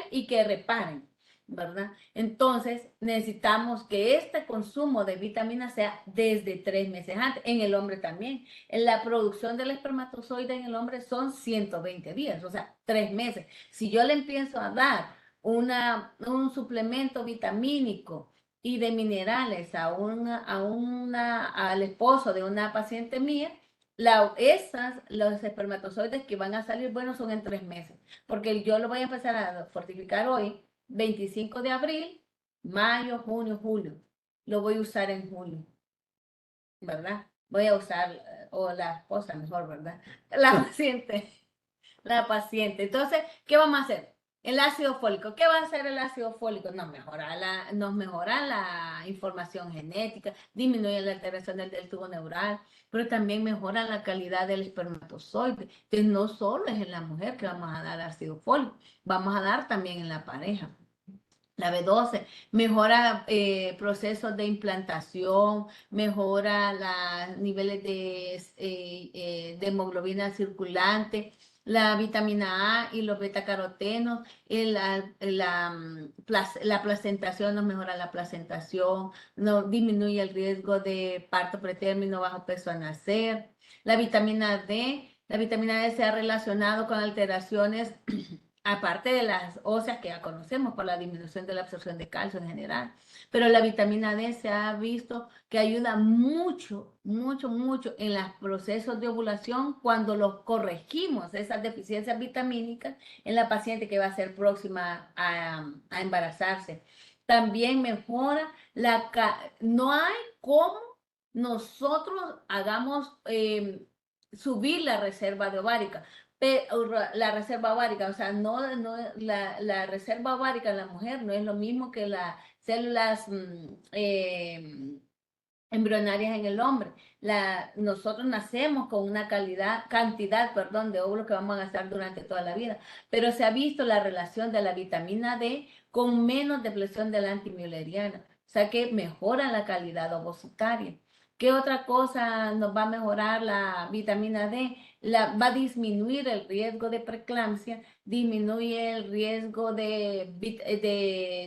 B: y que reparen, ¿verdad? Entonces, necesitamos que este consumo de vitaminas sea desde 3 meses antes. En el hombre también. En la producción del espermatozoide en el hombre son 120 días, o sea, 3 meses. Si yo le empiezo a dar un suplemento vitamínico y de minerales al esposo de una paciente mía, los espermatozoides que van a salir buenos son en 3 meses, porque yo lo voy a empezar a fortificar hoy, 25 de abril, mayo, junio, julio. Lo voy a usar en julio, ¿verdad? Voy a usar, o la esposa mejor, ¿verdad? La paciente. Entonces, ¿qué vamos a hacer? El ácido fólico. ¿Qué va a hacer el ácido fólico? Nos mejora la información genética, disminuye la alteración del tubo neural, pero también mejora la calidad del espermatozoide. Entonces, no solo es en la mujer que vamos a dar ácido fólico, vamos a dar también en la pareja. La B12 mejora procesos de implantación, mejora los niveles de hemoglobina circulante, la vitamina A y los betacarotenos, la placentación nos mejora la placentación, nos disminuye el riesgo de parto pretérmino, bajo peso al nacer. La vitamina D se ha relacionado con alteraciones aparte de las óseas que ya conocemos por la disminución de la absorción de calcio en general. Pero la vitamina D se ha visto que ayuda mucho, mucho, mucho en los procesos de ovulación cuando los corregimos, esas deficiencias vitamínicas en la paciente que va a ser próxima a embarazarse. También mejora no hay cómo nosotros hagamos subir la reserva de ovárica. La reserva ovárica, o sea, la reserva ovárica en la mujer no es lo mismo que las células embrionarias en el hombre. Nosotros nacemos con una cantidad, perdón, de óvulos que vamos a gastar durante toda la vida, pero se ha visto la relación de la vitamina D con menos depresión de la antimülleriana, o sea que mejora la calidad ovocitaria. ¿Qué otra cosa nos va a mejorar la vitamina D? Va a disminuir el riesgo de preeclampsia, disminuye el riesgo de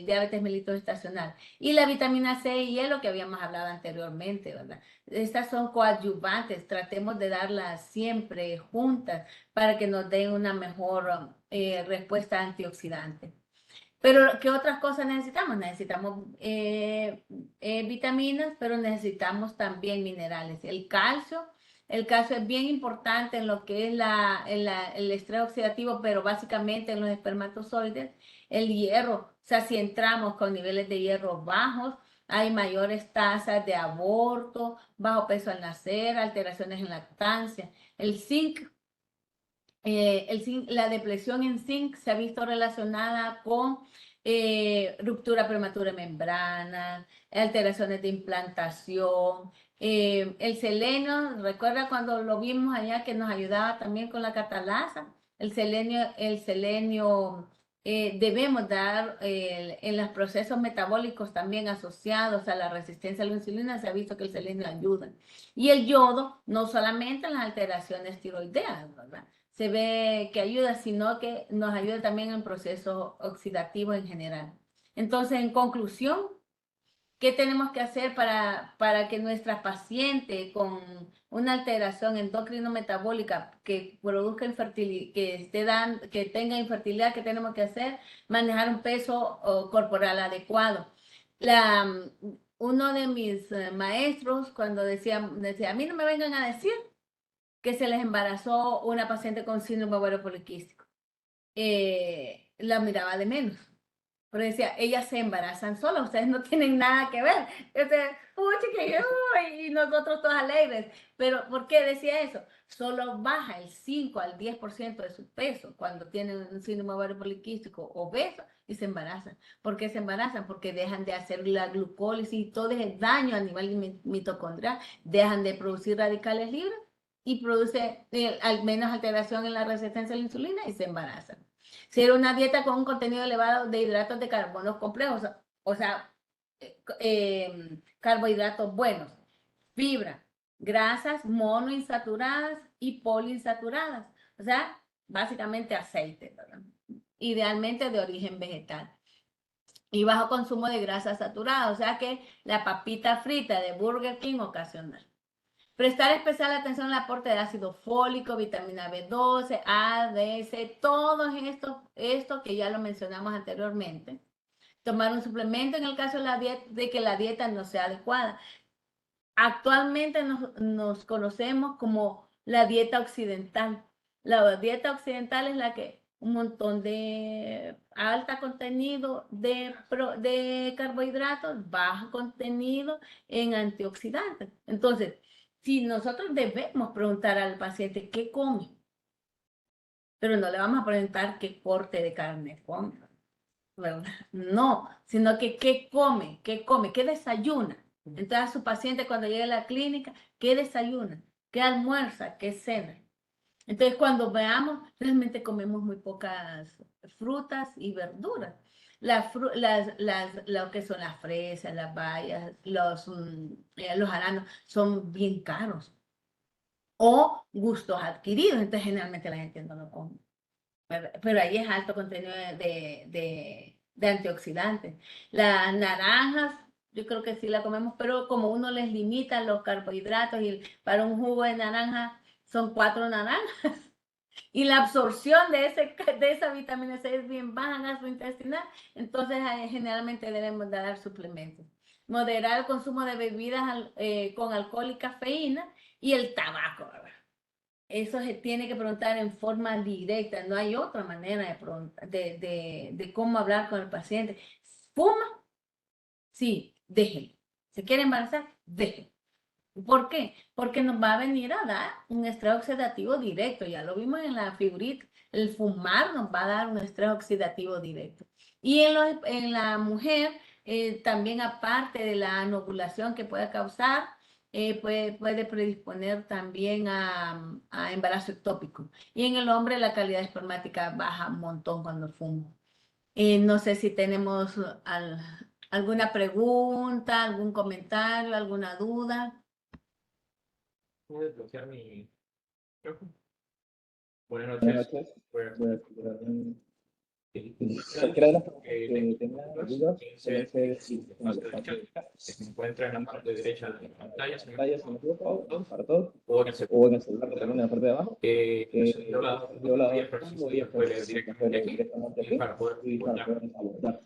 B: diabetes mellitus estacional. Y la vitamina C y E, lo que habíamos hablado anteriormente, ¿verdad? Estas son coadyuvantes, tratemos de darlas siempre juntas para que nos den una mejor respuesta antioxidante. Pero, ¿qué otras cosas necesitamos? Necesitamos vitaminas, pero necesitamos también minerales. El calcio es bien importante en lo que es el estrés oxidativo, pero básicamente en los espermatozoides. El hierro, o sea, si entramos con niveles de hierro bajos, hay mayores tasas de aborto, bajo peso al nacer, alteraciones en lactancia. El zinc, la depresión en zinc se ha visto relacionada con ruptura prematura de membranas, alteraciones de implantación. El selenio, recuerda cuando lo vimos allá que nos ayudaba también con la catalasa. El selenio debemos dar en los procesos metabólicos también asociados a la resistencia a la insulina, se ha visto que el selenio ayuda. Y el yodo, no solamente en las alteraciones tiroideas, ¿verdad? Se ve que ayuda, sino que nos ayuda también en el proceso oxidativo en general. Entonces, en conclusión, ¿qué tenemos que hacer para que nuestra paciente con una alteración endocrino-metabólica que produzca infertilidad, que tenga infertilidad, qué tenemos que hacer? Manejar un peso corporal adecuado. Uno de mis maestros, cuando decía, a mí no me vengan a decir que se les embarazó una paciente con síndrome ovario poliquístico. La miraba de menos. Pero decía, ellas se embarazan solas, ustedes no tienen nada que ver. Y nosotros todos alegres. Pero, ¿por qué decía eso? Solo baja el 5 al 10% de su peso cuando tienen un síndrome ovario poliquístico obeso y se embarazan. ¿Por qué se embarazan? Porque dejan de hacer la glucólisis y todo ese daño a nivel mitocondrial, dejan de producir radicales libres y produce al menos alteración en la resistencia a la insulina y se embarazan. Si era una dieta con un contenido elevado de hidratos de carbono complejos, o sea, carbohidratos buenos, fibra, grasas monoinsaturadas y poliinsaturadas, o sea, básicamente aceite, ¿verdad? Idealmente de origen vegetal. Y bajo consumo de grasa saturada, o sea que la papita frita de Burger King ocasional. Prestar especial atención al aporte de ácido fólico, vitamina B12, A, D, C, todos estos que ya lo mencionamos anteriormente. Tomar un suplemento en el caso de que la dieta no sea adecuada. Actualmente nos conocemos como la dieta occidental. La dieta occidental es la que un montón de alto contenido de carbohidratos, bajo contenido en antioxidantes. Entonces, si nosotros debemos preguntar al paciente qué come, pero no le vamos a preguntar qué corte de carne come, ¿verdad? No, sino que qué come, qué desayuna. Entonces a su paciente cuando llegue a la clínica, ¿qué desayuna? ¿Qué almuerza? ¿Qué cena? Entonces cuando veamos, realmente comemos muy pocas frutas y verduras. Lo que son las fresas, las bayas, los arándanos son bien caros. O gustos adquiridos, entonces generalmente la gente no lo come. Pero ahí es alto contenido de antioxidantes. Las naranjas, yo creo que sí la comemos, pero como uno les limita los carbohidratos y para un jugo de naranja son 4 naranjas y la absorción de esa vitamina C es bien baja en gastrointestinal, entonces generalmente debemos de dar suplementos. Moderar el consumo de bebidas con alcohol y cafeína y el tabaco, ¿verdad? Eso se tiene que preguntar en forma directa, no hay otra manera de cómo hablar con el paciente. ¿Fuma? Sí, déjelo. ¿Se quiere embarazar? Déjelo. ¿Por qué? Porque nos va a venir a dar un estrés oxidativo directo, ya lo vimos en la figurita, el fumar nos va a dar un estrés oxidativo directo. Y en la mujer, también aparte de la anovulación que puede causar, puede predisponer también a embarazo ectópico. Y en el hombre la calidad espermática baja un montón cuando fuma. No sé si tenemos alguna pregunta, algún comentario, alguna duda.
C: Pude bloquear mi micrófono. Buenas
A: Buenas
C: noches.
A: noches.
C: Voy a
A: Voy a
C: cualquiera de las preguntas
A: que tenga dudas,
C: pueden
A: pueden
C: ser
A: ser
C: en la parte del chat, que se encuentra en la parte derecha de la pantalla, si no me
A: pantallas, si no me equivoco, para todos,
C: o en el
A: o en el celular también en la parte de abajo.
C: yo la voy a puede leer directamente aquí y para poder abordar.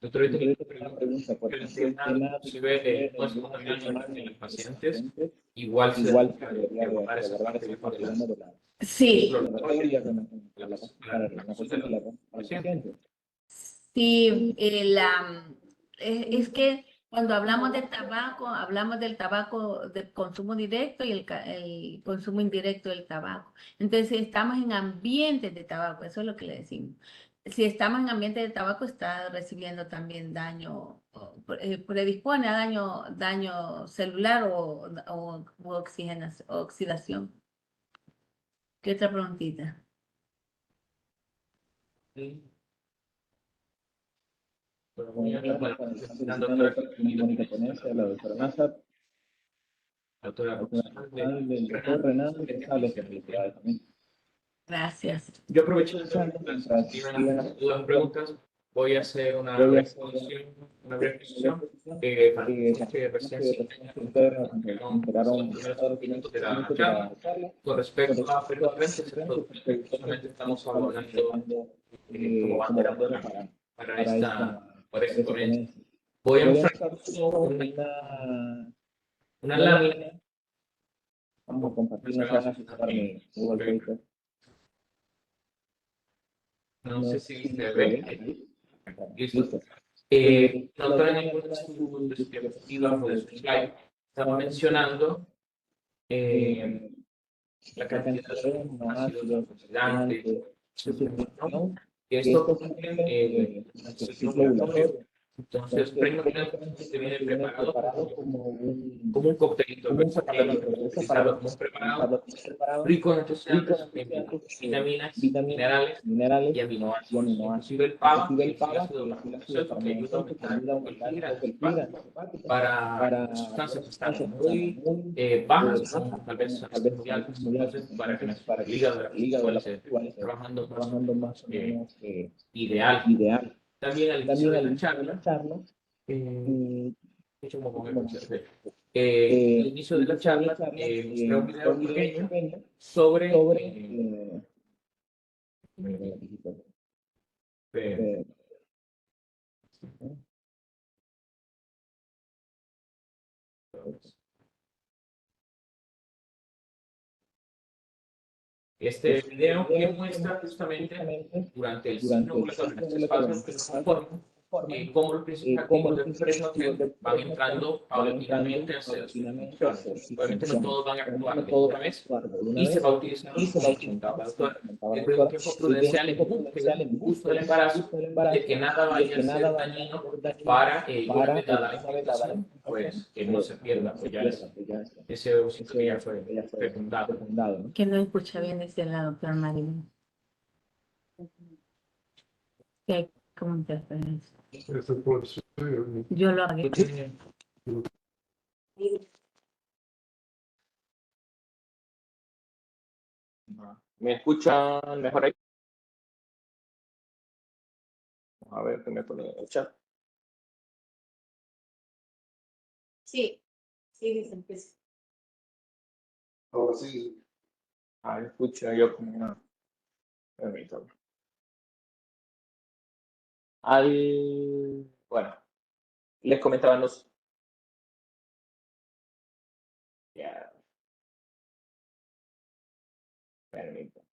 C: Doctor, ahorita
A: Yo
C: tengo
A: tengo
C: una
A: una pregunta, por
C: que el
A: ejemplo, el
C: tema
A: tema
C: inclusive
A: de
C: no es contaminante en los pacientes, igual se
A: igual se
C: debería
A: debería
C: de
A: de
C: abordar esa
A: abordar
C: parte
A: esa
C: de
A: parte,
C: la
A: digamos, de la
B: Sí,
A: teoría para
C: la
A: la
C: consulta
A: consulta
C: del
A: al
C: paciente.
A: paciente.
B: sí, es que cuando hablamos de tabaco, hablamos del tabaco de consumo directo y el consumo indirecto del tabaco. Entonces, si estamos en ambientes de tabaco, eso es lo que le decimos. Si estamos en ambiente de tabaco, está recibiendo también daño, predispone a daño celular o oxidación. ¿Qué otra preguntita?
C: Bueno,
A: Bueno,
C: bueno,
A: felicitando a la doctora bonita ponencia, a la doctora Nazar,
C: la doctora
A: al doctor Renan, que sabe que felicidades también.
B: Gracias.
C: Yo aprovecho de
A: Mientras
C: tienen las dudas o preguntas, voy a hacer una
A: voy a
C: breve
A: hacer
C: exposición para que recién se
A: enteraron
C: los primeros minutos de la charla. Con respecto a frecuentes, justamente estamos hablando como bandera para esta ponencia. Voy a mostrar una lámina.
A: Vamos a compartir, no se van a asustar mi Google Paper.
C: No sé si se ve.
A: Ahí.
C: Listo.
A: La
C: Doctora,
A: doctora
C: en alguna de
A: de
C: sus diapositivas de su slide estaba mencionando la cantidad de aminoácidos, oxidantes, ¿no? Que esto cumple nuestro ciclo ovulatorio. Entonces, prácticamente se viene preparado como un coctelito, utilizarlo como un preparado rico en antioxidantes, vitaminas, minerales y aminoácidos. Inclusive el PABA, que es el ácido farmacéutico, que ayuda a aumentar un poco el fibra para sustancias que están muy bajas, ¿no? Tal vez muy altas. Entonces, para que nuestro hígado esté trabajando más o menos ideal. También al inicio de la charla, al inicio de la charla mostré un video pequeño sobre este video que muestra justamente durante el ciclo ovulatorio, en este espacio que se conforma, cómo los principios activos del preestrogen van entrando paulatinamente hacia las funciones. Obviamente no todos van a actuar de una vez y se va a utilizar, como comentaba la doctora, dentro de un tiempo prudencial en el uso del embarazo, de que nada vaya a ser dañino para una vez dada la implantación, pues que no se pierda, pues ya ese ovocito que ya fue fecundado.
B: Que no escucha bien desde la doctora Marilyn. Que hay como interferencia. Yo lo hago.
C: ¿Me escuchan mejor ahí? A ver, ¿qué me ponen en el chat?
B: Sí, sí, dice, empieza.
D: Ahora sí.
A: Escucho yo como una... Permítame. Bueno, les comentaba los... Ya. Permítame.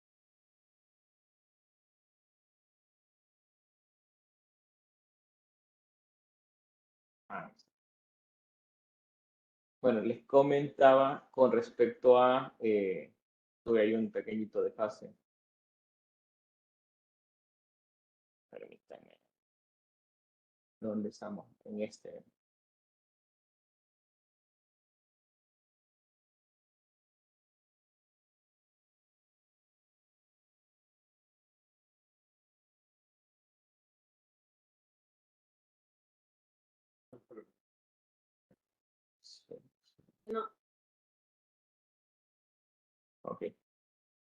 A: Bueno, les comentaba con respecto a... tuve ahí un pequeñito desfase. Permítanme. ¿Dónde estamos? En este...
B: No.
A: Ok.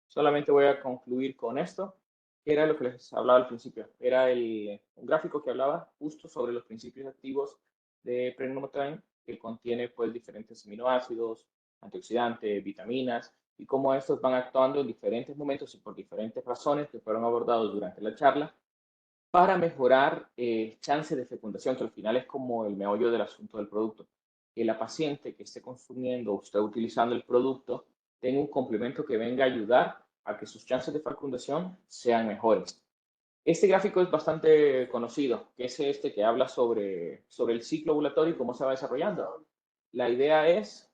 A: Solamente voy a concluir con esto, que era lo que les hablaba al principio. Era un gráfico que hablaba justo sobre los principios activos de Prenomotrine, que contiene pues diferentes aminoácidos, antioxidantes, vitaminas, y cómo estos van actuando en diferentes momentos y por diferentes razones que fueron abordados durante la charla, para mejorar chances de fecundación, que al final es como el meollo del asunto del producto. Que la paciente que esté consumiendo o esté utilizando el producto tenga un complemento que venga a ayudar a que sus chances de fecundación sean mejores. Este gráfico es bastante conocido, que es este que habla sobre el ciclo ovulatorio y cómo se va desarrollando. La idea es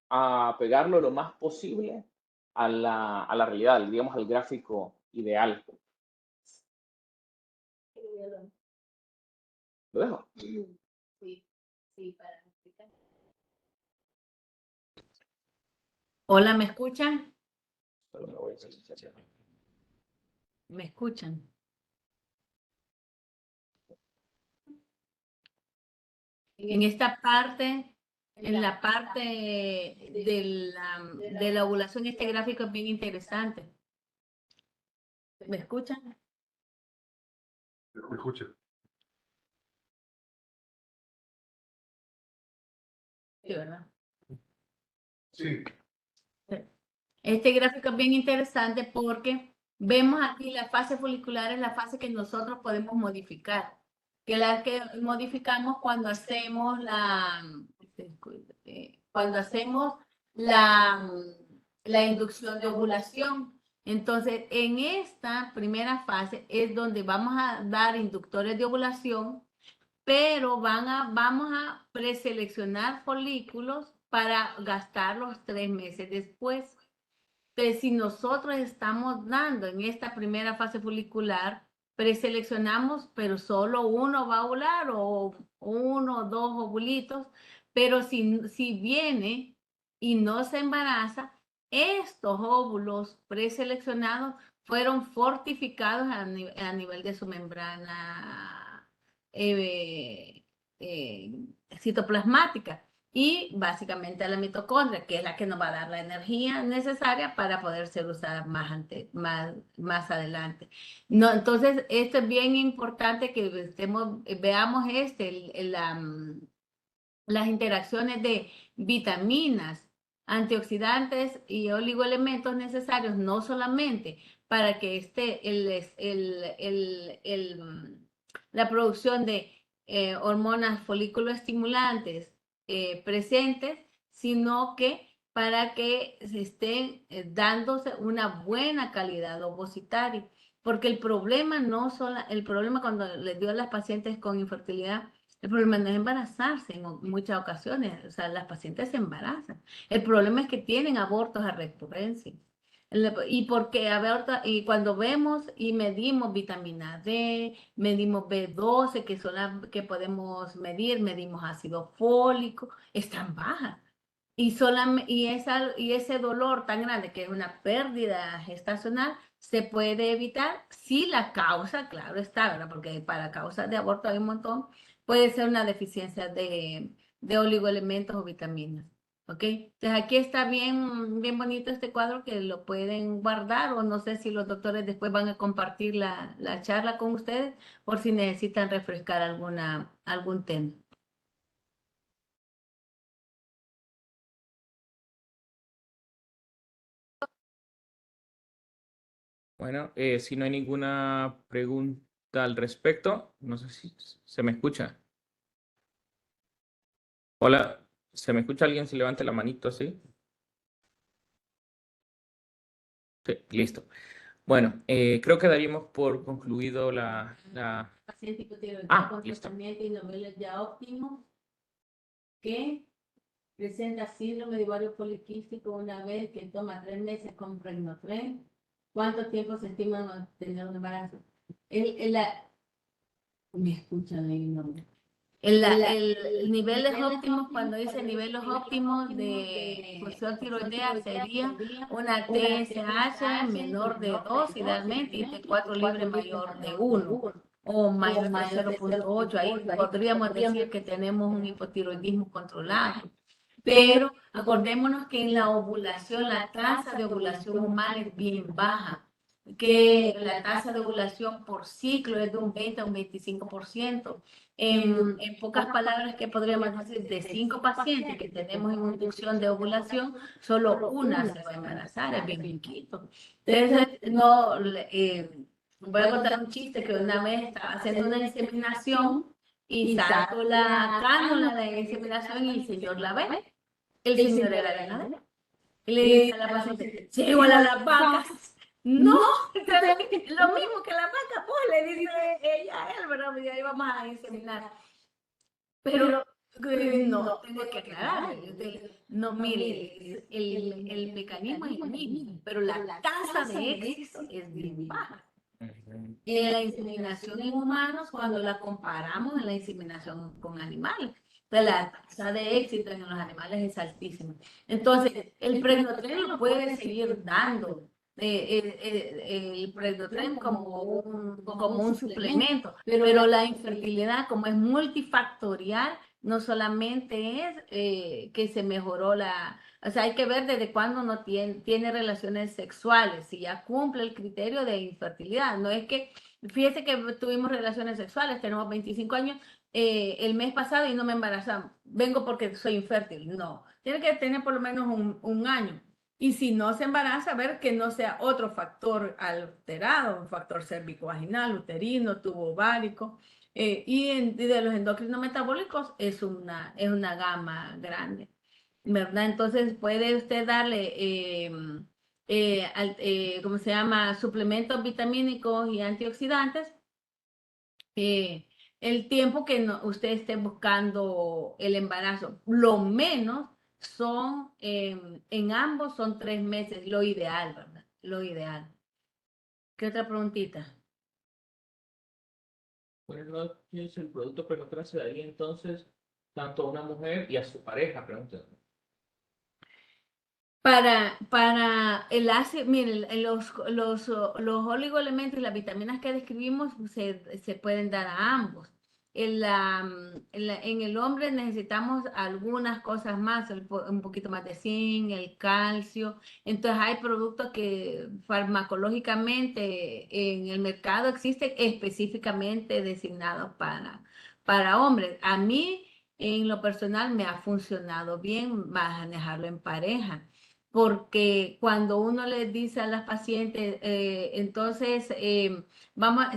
A: apegarlo lo más posible a la realidad, digamos al gráfico ideal. ¿Lo dejo?
B: Sí, sí, para explicar. Hola, ¿me escuchan?
A: Solo me voy a silenciar.
B: ¿Me escuchan? En esta parte, en la parte de la ovulación, este gráfico es bien interesante. ¿Me escuchan?
D: Me escucha.
B: Sí, ¿verdad?
D: Sí.
B: Este gráfico es bien interesante porque vemos aquí la fase folicular, es la fase que nosotros podemos modificar, que la que modificamos cuando hacemos la inducción de ovulación. Entonces, en esta primera fase es donde vamos a dar inductores de ovulación, pero vamos a preseleccionar folículos para gastarlos 3 meses después. Entonces, si nosotros estamos dando en esta primera fase folicular, preseleccionamos, pero solo uno va a ovular o uno o dos ovulitos, pero si viene y no se embaraza, estos óvulos preseleccionados fueron fortificados a nivel de su membrana eh, eh, citoplasmática y básicamente a la mitocondria, que es la que nos va a dar la energía necesaria para poder ser usada más adelante. No, entonces, esto es bien importante que veamos las interacciones de vitaminas, antioxidantes y oligoelementos necesarios, no solamente para que esté la producción de hormonas folículo estimulantes presentes, sino que para que se estén dándose una buena calidad ovocitaria. Porque el problema cuando les dio a las pacientes con infertilidad, el problema no es embarazarse en muchas ocasiones, o sea, las pacientes se embarazan. El problema es que tienen abortos a recurrencia. Y porque y cuando vemos y medimos vitamina D, medimos B12, que son las que podemos medir, medimos ácido fólico, están bajas. Y ese dolor tan grande que es una pérdida gestacional se puede evitar si la causa, claro está, ¿verdad? Porque para causas de aborto hay un montón, puede ser una deficiencia de oligoelementos o vitaminas. ¿Ok? Entonces aquí está bien bonito este cuadro que lo pueden guardar o no sé si los doctores después van a compartir la charla con ustedes por si necesitan refrescar algún tema.
C: Bueno, si no hay ninguna pregunta al respecto, no sé si se me escucha. Hola, ¿se me escucha alguien? Si levante la manito, ¿sí? Sí, listo. Bueno, creo que daríamos por concluido
B: Paciente hipotiroideo con
C: listo.
B: tratamiento y niveles ya óptimos que presenta síndrome de ovario poliquístico una vez que toma 3 meses con Pregnotren. ¿Cuánto tiempo se estima tener un embarazo? ¿Me escuchan ahí? No. El niveles óptimos, cuando dice niveles óptimos de función tiroidea, sería una TSH menor de 2 idealmente y T4 libre mayor de 1 o mayor de 0.8. Ahí podríamos decir que tenemos un hipotiroidismo controlado. Pero acordémonos que en la ovulación, la tasa de ovulación humana es bien baja, que la tasa de ovulación por ciclo es de un 20 a un 25%. En pocas palabras, que podríamos decir, de 5 pacientes que tenemos en inducción de ovulación, solo una se va a embarazar, es bien poquito. Entonces, voy a contar un chiste que una vez estaba haciendo una inseminación y saco la cánula de la inseminación y el señor la ve. El señor era ganadero. Y le dice a la paciente, ¿se igual a las vacas? No, lo mismo que la vaca, pues le dice ella a él, ¿verdad? Y ahí vamos a inseminar. Pero no, tengo que aclarar. No, mire, el mecanismo es el mismo, pero la tasa de éxito es bien baja. En la inseminación en humanos, cuando la comparamos en la inseminación con animales, la tasa de éxito en los animales es altísima. Entonces, el Pregnotren lo puede seguir dando, el Pregnotren como un suplemento, pero la infertilidad, como es multifactorial, no solamente es que se mejoró o sea, hay que ver desde cuándo uno tiene relaciones sexuales, si ya cumple el criterio de infertilidad. No es que, fíjese que tuvimos relaciones sexuales, tenemos 25 años, el mes pasado y no me embarazamos. Vengo porque soy infértil. No, tiene que tener por lo menos un año. Y si no se embaraza, ver que no sea otro factor alterado, un factor cervicovaginal, uterino, tubo ovárico. Y de los endocrinos metabólicos es una gama grande, ¿verdad? Entonces puede usted darle, ¿cómo se llama? Suplementos vitamínicos y antioxidantes, el tiempo que usted esté buscando el embarazo. Lo menos son, en ambos son 3 meses, lo ideal, ¿verdad? Lo ideal. ¿Qué otra preguntita?
C: Bueno, no es el producto Pregnotren se daría entonces tanto a una mujer y a su pareja, pregunta.
B: Para el ácido, miren, los oligoelementos y las vitaminas que describimos se pueden dar a ambos. En el hombre necesitamos algunas cosas más, un poquito más de zinc, el calcio. Entonces hay productos que farmacológicamente en el mercado existen específicamente designados para hombres. A mí, en lo personal, me ha funcionado bien manejarlo en pareja, porque cuando uno le dice a las pacientes, entonces,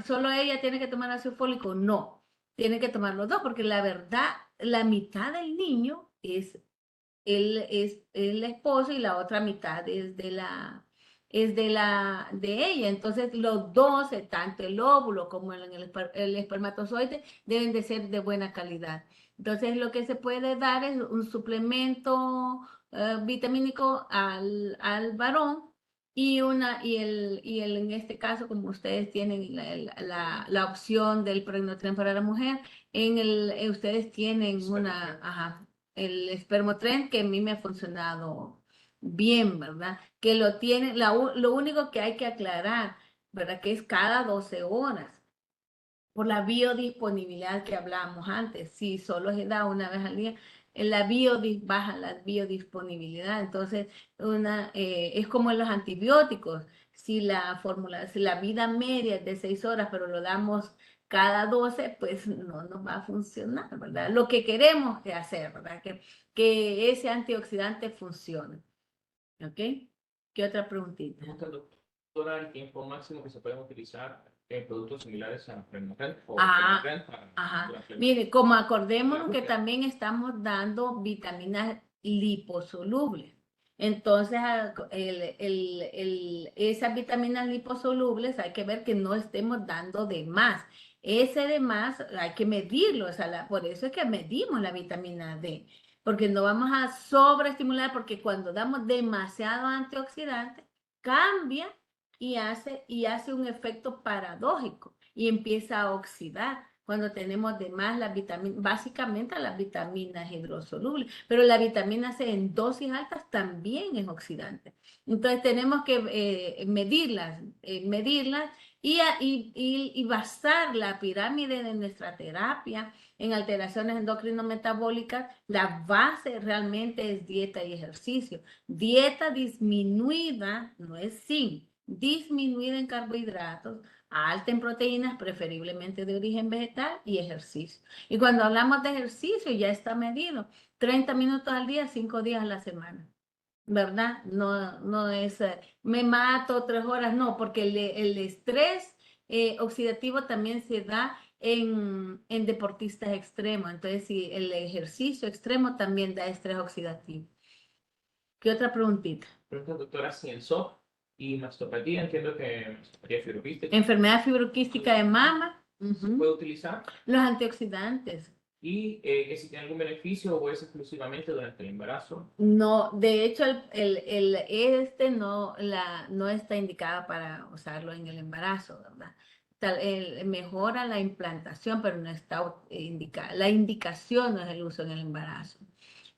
B: solo ella tiene que tomar ácido fólico, no, tiene que tomar los dos, porque la verdad, la mitad del niño es el esposo y la otra mitad de ella. Entonces, los dos, tanto el óvulo como el espermatozoide, deben de ser de buena calidad. Entonces, lo que se puede dar es un suplemento vitamínico al varón en este caso, como ustedes tienen la opción del Pregnotren para la mujer, ustedes tienen el Espermotren, que a mí me ha funcionado bien, ¿verdad? Que lo único que hay que aclarar, ¿verdad? Que es cada 12 horas, por la biodisponibilidad que hablábamos antes. Si solo se da una vez al día, baja la biodisponibilidad. Entonces, es como en los antibióticos. Si la vida media es de 6 horas, pero lo damos cada 12, pues no nos va a funcionar, ¿verdad? Lo que queremos que hacer, ¿verdad? Que ese antioxidante funcione. ¿Ok? ¿Qué otra preguntita?
C: Doctora, el tiempo máximo que se pueden utilizar productos similares a Prenotren o
B: Ah,
C: Prenotren para
B: ajá.
C: durante el-
B: Mire, como acordémonos que
C: búsqueda.
B: también estamos dando vitaminas liposolubles. Entonces, esas vitaminas liposolubles hay que ver que no estemos dando de más. Ese de más hay que medirlo, o sea, por eso es que medimos la vitamina D, porque no vamos a sobreestimular, porque cuando damos demasiado antioxidante, cambia y hace un efecto paradójico y empieza a oxidar cuando tenemos de más las vitaminas, básicamente las vitaminas hidrosolubles, pero la vitamina C en dosis altas también es oxidante. Entonces tenemos que medirlas y basar la pirámide de nuestra terapia en alteraciones endocrino-metabólicas. La base realmente es dieta y ejercicio. Dieta disminuida, no es sin, disminuida en carbohidratos, alta en proteínas, preferiblemente de origen vegetal, y ejercicio. Y cuando hablamos de ejercicio, ya está medido. 30 minutos al día, 5 días a la semana. ¿Verdad? No es, me mato 3 horas, no, porque el estrés oxidativo también se da en deportistas extremos. Entonces, sí, el ejercicio extremo también da estrés oxidativo. ¿Qué otra preguntita?
C: Pregunta, doctora, Cienzo y mastopatía, entiendo que mastopatía fibroquística.
B: Enfermedad fibroquística de mama.
C: ¿Se puede utilizar?
B: Los antioxidantes.
C: Y que si tiene algún beneficio o es exclusivamente durante el embarazo.
B: No, de hecho, no está indicada para usarlo en el embarazo, ¿verdad? Mejora la implantación, pero no está indicada. La indicación no es el uso en el embarazo.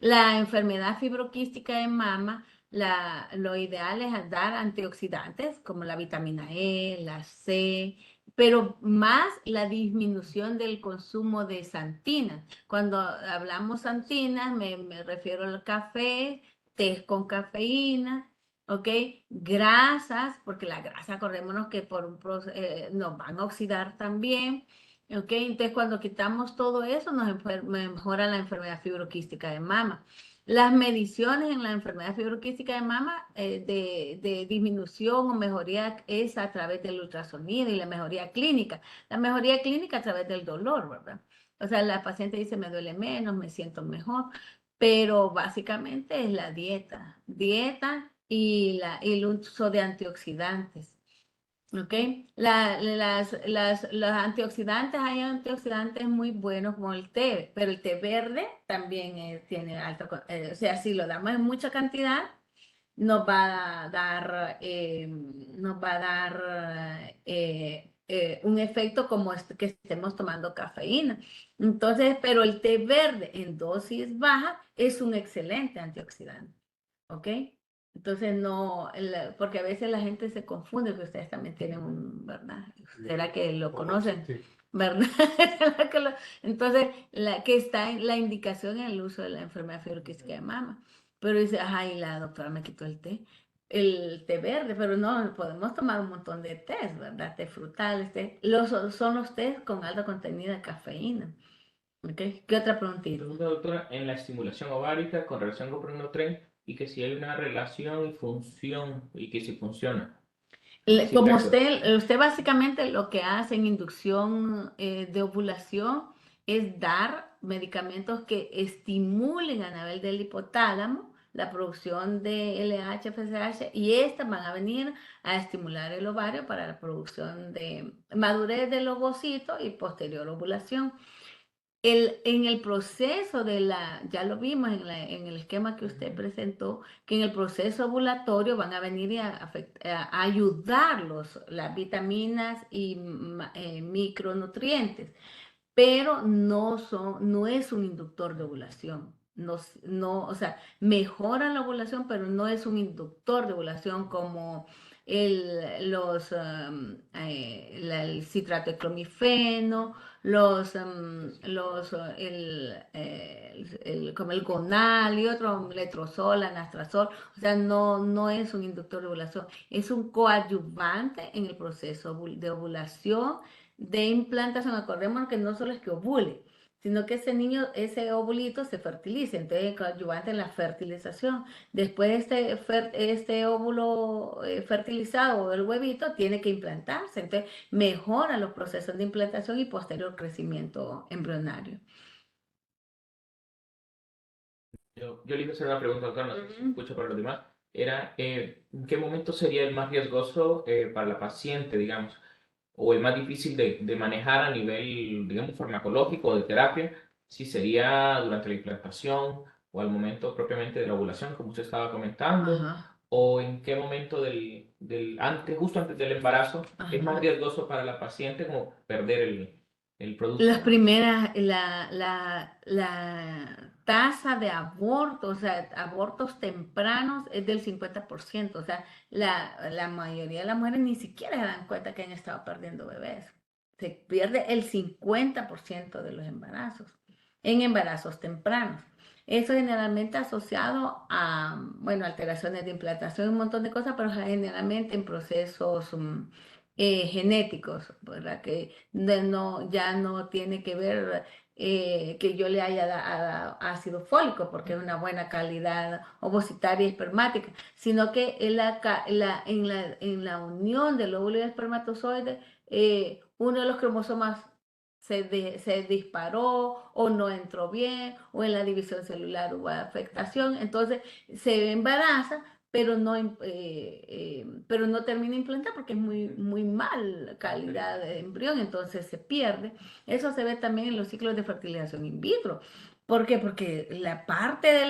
B: La enfermedad fibroquística de mama, lo ideal es dar antioxidantes como la vitamina E, la C, pero más la disminución del consumo de santinas. Cuando hablamos santinas, me refiero al café, té con cafeína, ¿ok? Grasas, porque la grasa, acordémonos que nos van a oxidar también, ¿ok? Entonces, cuando quitamos todo eso, mejora la enfermedad fibroquística de mama. Las mediciones en la enfermedad fibroquística de mama de disminución o mejoría es a través del ultrasonido y la mejoría clínica. La mejoría clínica a través del dolor, ¿verdad? O sea, la paciente dice, me duele menos, me siento mejor, pero básicamente es la dieta y el uso de antioxidantes. ¿Ok? Los antioxidantes, hay antioxidantes muy buenos como el té, pero el té verde también tiene o sea, si lo damos en mucha cantidad, nos va a dar, un efecto como que estemos tomando cafeína. Entonces, pero el té verde en dosis baja es un excelente antioxidante. ¿Ok? Entonces no, porque a veces la gente se confunde, que ustedes también tienen ¿verdad? ¿Será que lo conocen?
D: Sí.
B: ¿Verdad? Entonces, que está en la indicación en el uso de la enfermedad fibroquística de mama. Pero dice, ay, la doctora me quitó el té verde, pero no, podemos tomar un montón de tés, ¿verdad? Té frutales, son los tés con alto contenido de cafeína. ¿Ok? ¿Qué otra preguntita?
C: Pregunta, doctora, en la estimulación ovárica con relación con Prenotren y que si hay una relación y función y que si funciona.
B: Como usted básicamente lo que hace en inducción de ovulación es dar medicamentos que estimulen a nivel del hipotálamo la producción de LH, FSH, y estas van a venir a estimular el ovario para la producción de madurez del ovocito y posterior ovulación. En el proceso ya lo vimos en el esquema que usted presentó, que en el proceso ovulatorio van a venir a ayudar las vitaminas y micronutrientes, pero no es un inductor de ovulación. O sea, mejora la ovulación, pero no es un inductor de ovulación como el citrato de clomifeno, como el gonal y otro, letrozol, anastrozol. O sea, no es un inductor de ovulación, es un coadyuvante en el proceso de ovulación, de implantación. Acordémonos que no solo es que ovule, sino que ese niño, ese ovulito se fertilice, entonces coadyuvante en la fertilización. Después este óvulo fertilizado, el huevito, tiene que implantarse, entonces mejora los procesos de implantación y posterior crecimiento embrionario.
C: Yo le iba a hacer una pregunta, doctor, no sé si escucho para los demás. Era, ¿en qué momento sería el más riesgoso para la paciente, digamos, o el más difícil de manejar a nivel, digamos, farmacológico o de terapia? Si sería durante la implantación o al momento propiamente de la ovulación, como usted estaba comentando,
B: Ajá.
C: o en qué momento justo antes del embarazo, es más
B: Ajá.
C: riesgoso para la paciente como perder el producto.
B: Las primeras, la tasa de aborto, o sea, abortos tempranos es del 50%, o sea, la mayoría de las mujeres ni siquiera se dan cuenta que han estado perdiendo bebés. Se pierde el 50% de los embarazos, en embarazos tempranos. Eso generalmente asociado a, bueno, alteraciones de implantación, un montón de cosas, pero generalmente en procesos genéticos, ¿verdad? Que ya no tiene que ver que yo le haya dado ácido fólico porque es una buena calidad ovocitaria y espermática, sino que en la unión del óvulo y el espermatozoide, uno de los cromosomas se disparó o no entró bien, o en la división celular hubo afectación, entonces se embaraza, pero no termina de implantar porque es muy mal calidad de embrión, entonces se pierde. Eso se ve también en los ciclos de fertilización in vitro. ¿Por qué? Porque la parte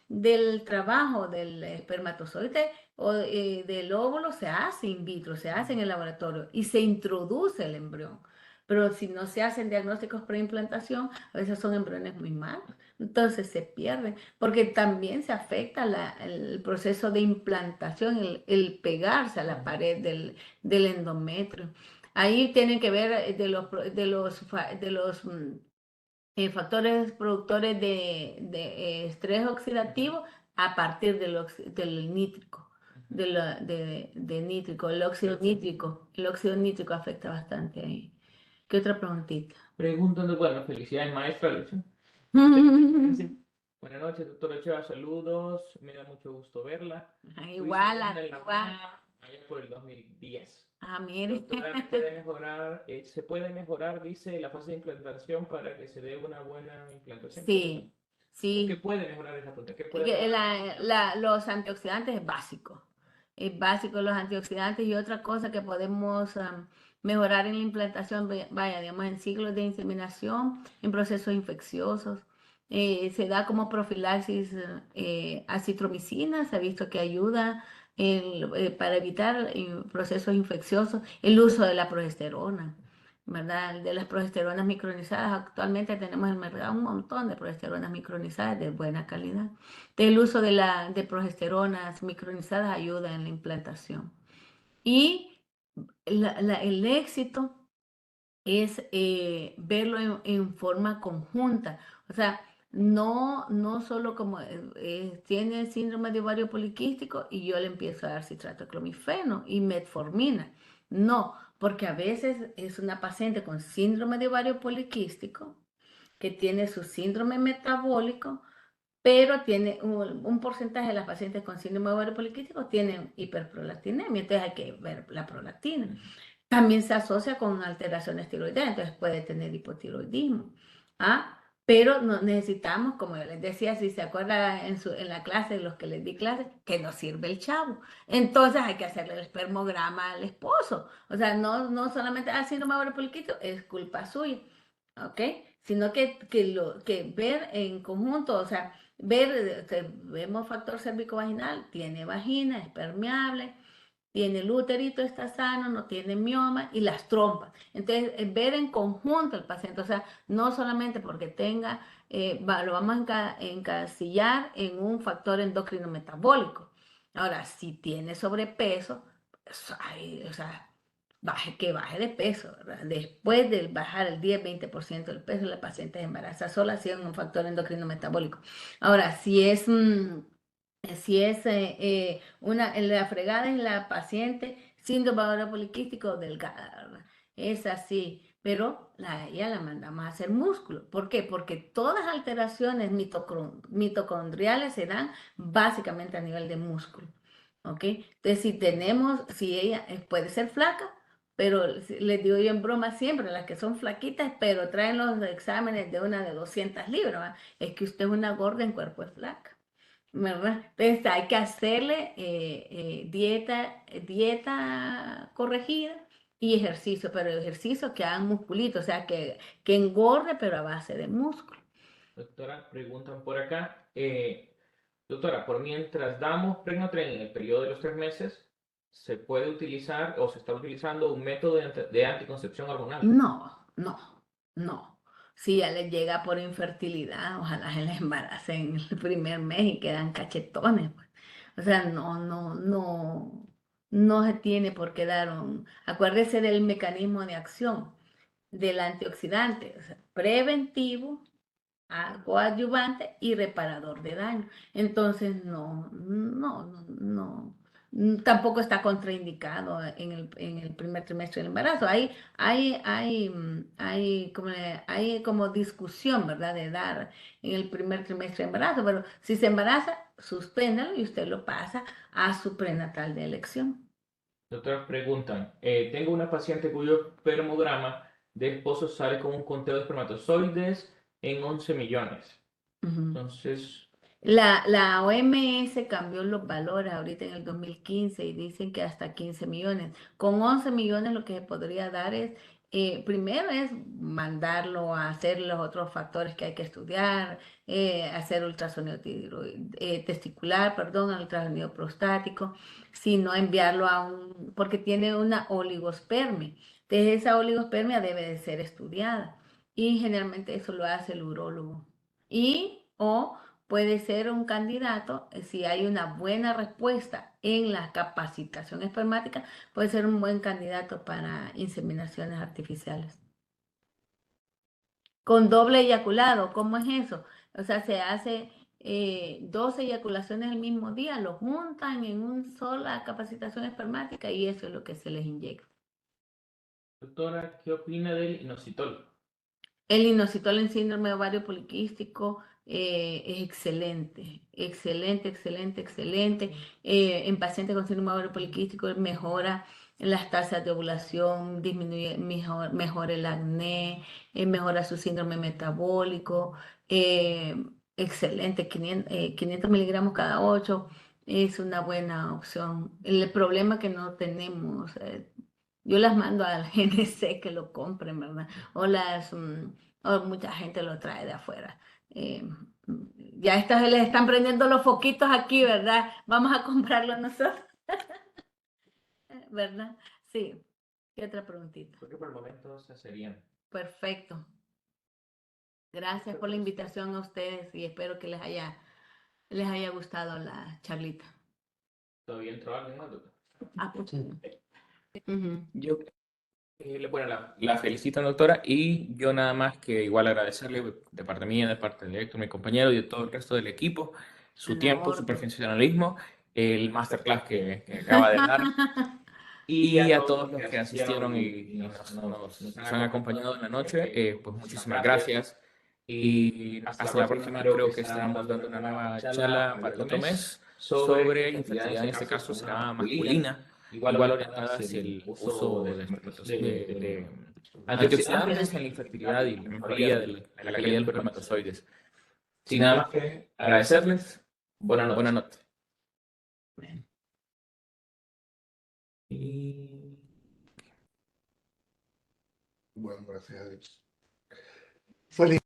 B: del trabajo del espermatozoide o del óvulo se hace in vitro, se hace en el laboratorio y se introduce el embrión. Pero si no se hacen diagnósticos preimplantación, a veces son embriones muy malos, entonces se pierden porque también se afecta el proceso de implantación, el pegarse a la pared del endometrio. Ahí tienen que ver factores productores de estrés oxidativo a partir del nítrico, de nítrico, el óxido nítrico. El óxido nítrico afecta bastante ahí. ¿Qué otra preguntita?
C: Preguntando, bueno, felicidades, maestra. Sí. Buenas noches, doctora Ochoa, saludos, me da mucho gusto verla.
B: Igual,
C: Igual. Allá por el 2010.
B: mire.
C: Doctora, se puede mejorar, dice, la fase de implantación para que se dé una buena implantación.
B: Sí,
C: ¿Qué
B: sí.
C: puede mejorar esa pregunta? ¿Qué puede
B: Que
C: mejorar?
B: los antioxidantes es básico. Es básico los antioxidantes y otra cosa que podemos mejorar en la implantación, vaya, digamos, en ciclos de inseminación, en procesos infecciosos. Se da como profilaxis acitromicina, se ha visto que ayuda para evitar procesos infecciosos, el uso de la progesterona. ¿Verdad? De las progesteronas micronizadas, actualmente tenemos en el mercado un montón de progesteronas micronizadas de buena calidad. El uso de progesteronas micronizadas ayuda en la implantación. Y el éxito es verlo en forma conjunta. O sea, no solo como tiene síndrome de ovario poliquístico y yo le empiezo a dar citrato de clomifeno y metformina. No, porque a veces es una paciente con síndrome de ovario poliquístico que tiene su síndrome metabólico, pero tiene un porcentaje de las pacientes con síndrome de ovario poliquístico tienen hiperprolactinemia, entonces hay que ver la prolactina. También se asocia con alteraciones tiroideas, entonces puede tener hipotiroidismo. Pero necesitamos, como yo les decía, si se acuerda en la clase, los que les di clase, que no sirve el chavo. Entonces hay que hacerle el espermograma al esposo. O sea, no solamente síndrome de ovario poliquístico es culpa suya, ¿ok? Sino que ver en conjunto, o sea, vemos factor cérvico-vaginal, tiene vagina, es permeable, tiene el uterito, está sano, no tiene mioma y las trompas. Entonces, ver en conjunto al paciente, o sea, no solamente porque tenga, lo vamos a encasillar en un factor endocrino metabólico. Ahora, si tiene sobrepeso, o sea, que baje de peso, ¿verdad? Después de bajar el 10-20% del peso, la paciente es embarazada sola, si es un factor endocrino metabólico. Ahora, si es la fregada es la paciente síndrome de ovario poliquístico delgada, ¿verdad? Es así. pero ella la mandamos a hacer músculo. ¿Por qué? Porque todas las alteraciones mitocondriales se dan básicamente a nivel de músculo. ¿Ok? Entonces, si ella puede ser flaca, pero les digo yo en broma siempre, las que son flaquitas, pero traen los exámenes de una de 200 libras, ¿verdad? Es que usted es una gorda en cuerpo es flaca, ¿verdad? Entonces hay que hacerle dieta corregida y ejercicio, pero ejercicio que hagan musculito, o sea, que engorde, pero a base de músculo.
C: Doctora, preguntan por acá. Doctora, por mientras damos Pregnotren en el periodo de los 3 meses, ¿se puede utilizar o se está utilizando un método de anticoncepción hormonal?
B: No. Si ya les llega por infertilidad, ojalá se les embarace en el primer mes y quedan cachetones, pues. O sea, no se tiene por qué dar un... Acuérdese del mecanismo de acción del antioxidante, o sea, preventivo, coadyuvante y reparador de daño. Entonces, tampoco está contraindicado en el primer trimestre del embarazo. Hay como discusión, ¿verdad?, de dar en el primer trimestre de embarazo, pero si se embaraza, suspéndalo y usted lo pasa a su prenatal de elección.
C: Doctora, preguntan, tengo una paciente cuyo espermograma de esposo sale con un conteo de espermatozoides en 11 millones.
B: Ujú.
C: Entonces,
B: La OMS cambió los valores ahorita en el 2015 y dicen que hasta 15 millones. Con 11 millones lo que se podría dar es, primero es mandarlo a hacer los otros factores que hay que estudiar, hacer ultrasonido testicular, perdón, ultrasonido prostático, sino enviarlo porque tiene una oligospermia. Entonces esa oligospermia debe de ser estudiada y generalmente eso lo hace el urólogo. O puede ser un candidato, si hay una buena respuesta en la capacitación espermática, puede ser un buen candidato para inseminaciones artificiales. Con doble eyaculado, ¿cómo es eso? O sea, se hace 12 eyaculaciones el mismo día, lo juntan en una sola capacitación espermática y eso es lo que se les inyecta.
C: doctora, ¿qué opina del inositol?
B: El inositol en síndrome de ovario poliquístico es excelente. En pacientes con síndrome de ovario poliquístico mejora las tasas de ovulación, disminuye mejora el acné, mejora su síndrome metabólico. Excelente, 500 miligramos cada 8 es una buena opción. El problema que no tenemos, yo las mando al GNC que lo compren, ¿verdad? O mucha gente lo trae de afuera. Ya les están prendiendo los foquitos aquí, ¿verdad? Vamos a comprarlo nosotros, ¿verdad? Sí. ¿Qué otra preguntita?
C: Creo que por el momento se serían.
B: Perfecto. Gracias por la invitación a ustedes y espero que les haya gustado la charlita.
C: ¿Todavía entró alguien más, doctor?
B: Pues.
C: Yo bueno, la felicito, doctora, y yo nada más que igual agradecerle de parte mía, de parte de Héctor, mi compañero, y de todo el resto del equipo, su tiempo, su profesionalismo, el masterclass que acaba de dar, y a todos los que asistieron y nos han acompañado en la noche, pues muchísimas gracias. Y hasta la próxima, creo que estaremos dando una nueva charla para el otro mes sobre infertilidad, en este caso será masculina, igual orientada hacia el uso de antioxidantes en la infertilidad y la mejoría de la calidad de los espermatozoides. Sin nada más que agradecerles, buenas noches.
D: Bueno, gracias a Dios. Feliz.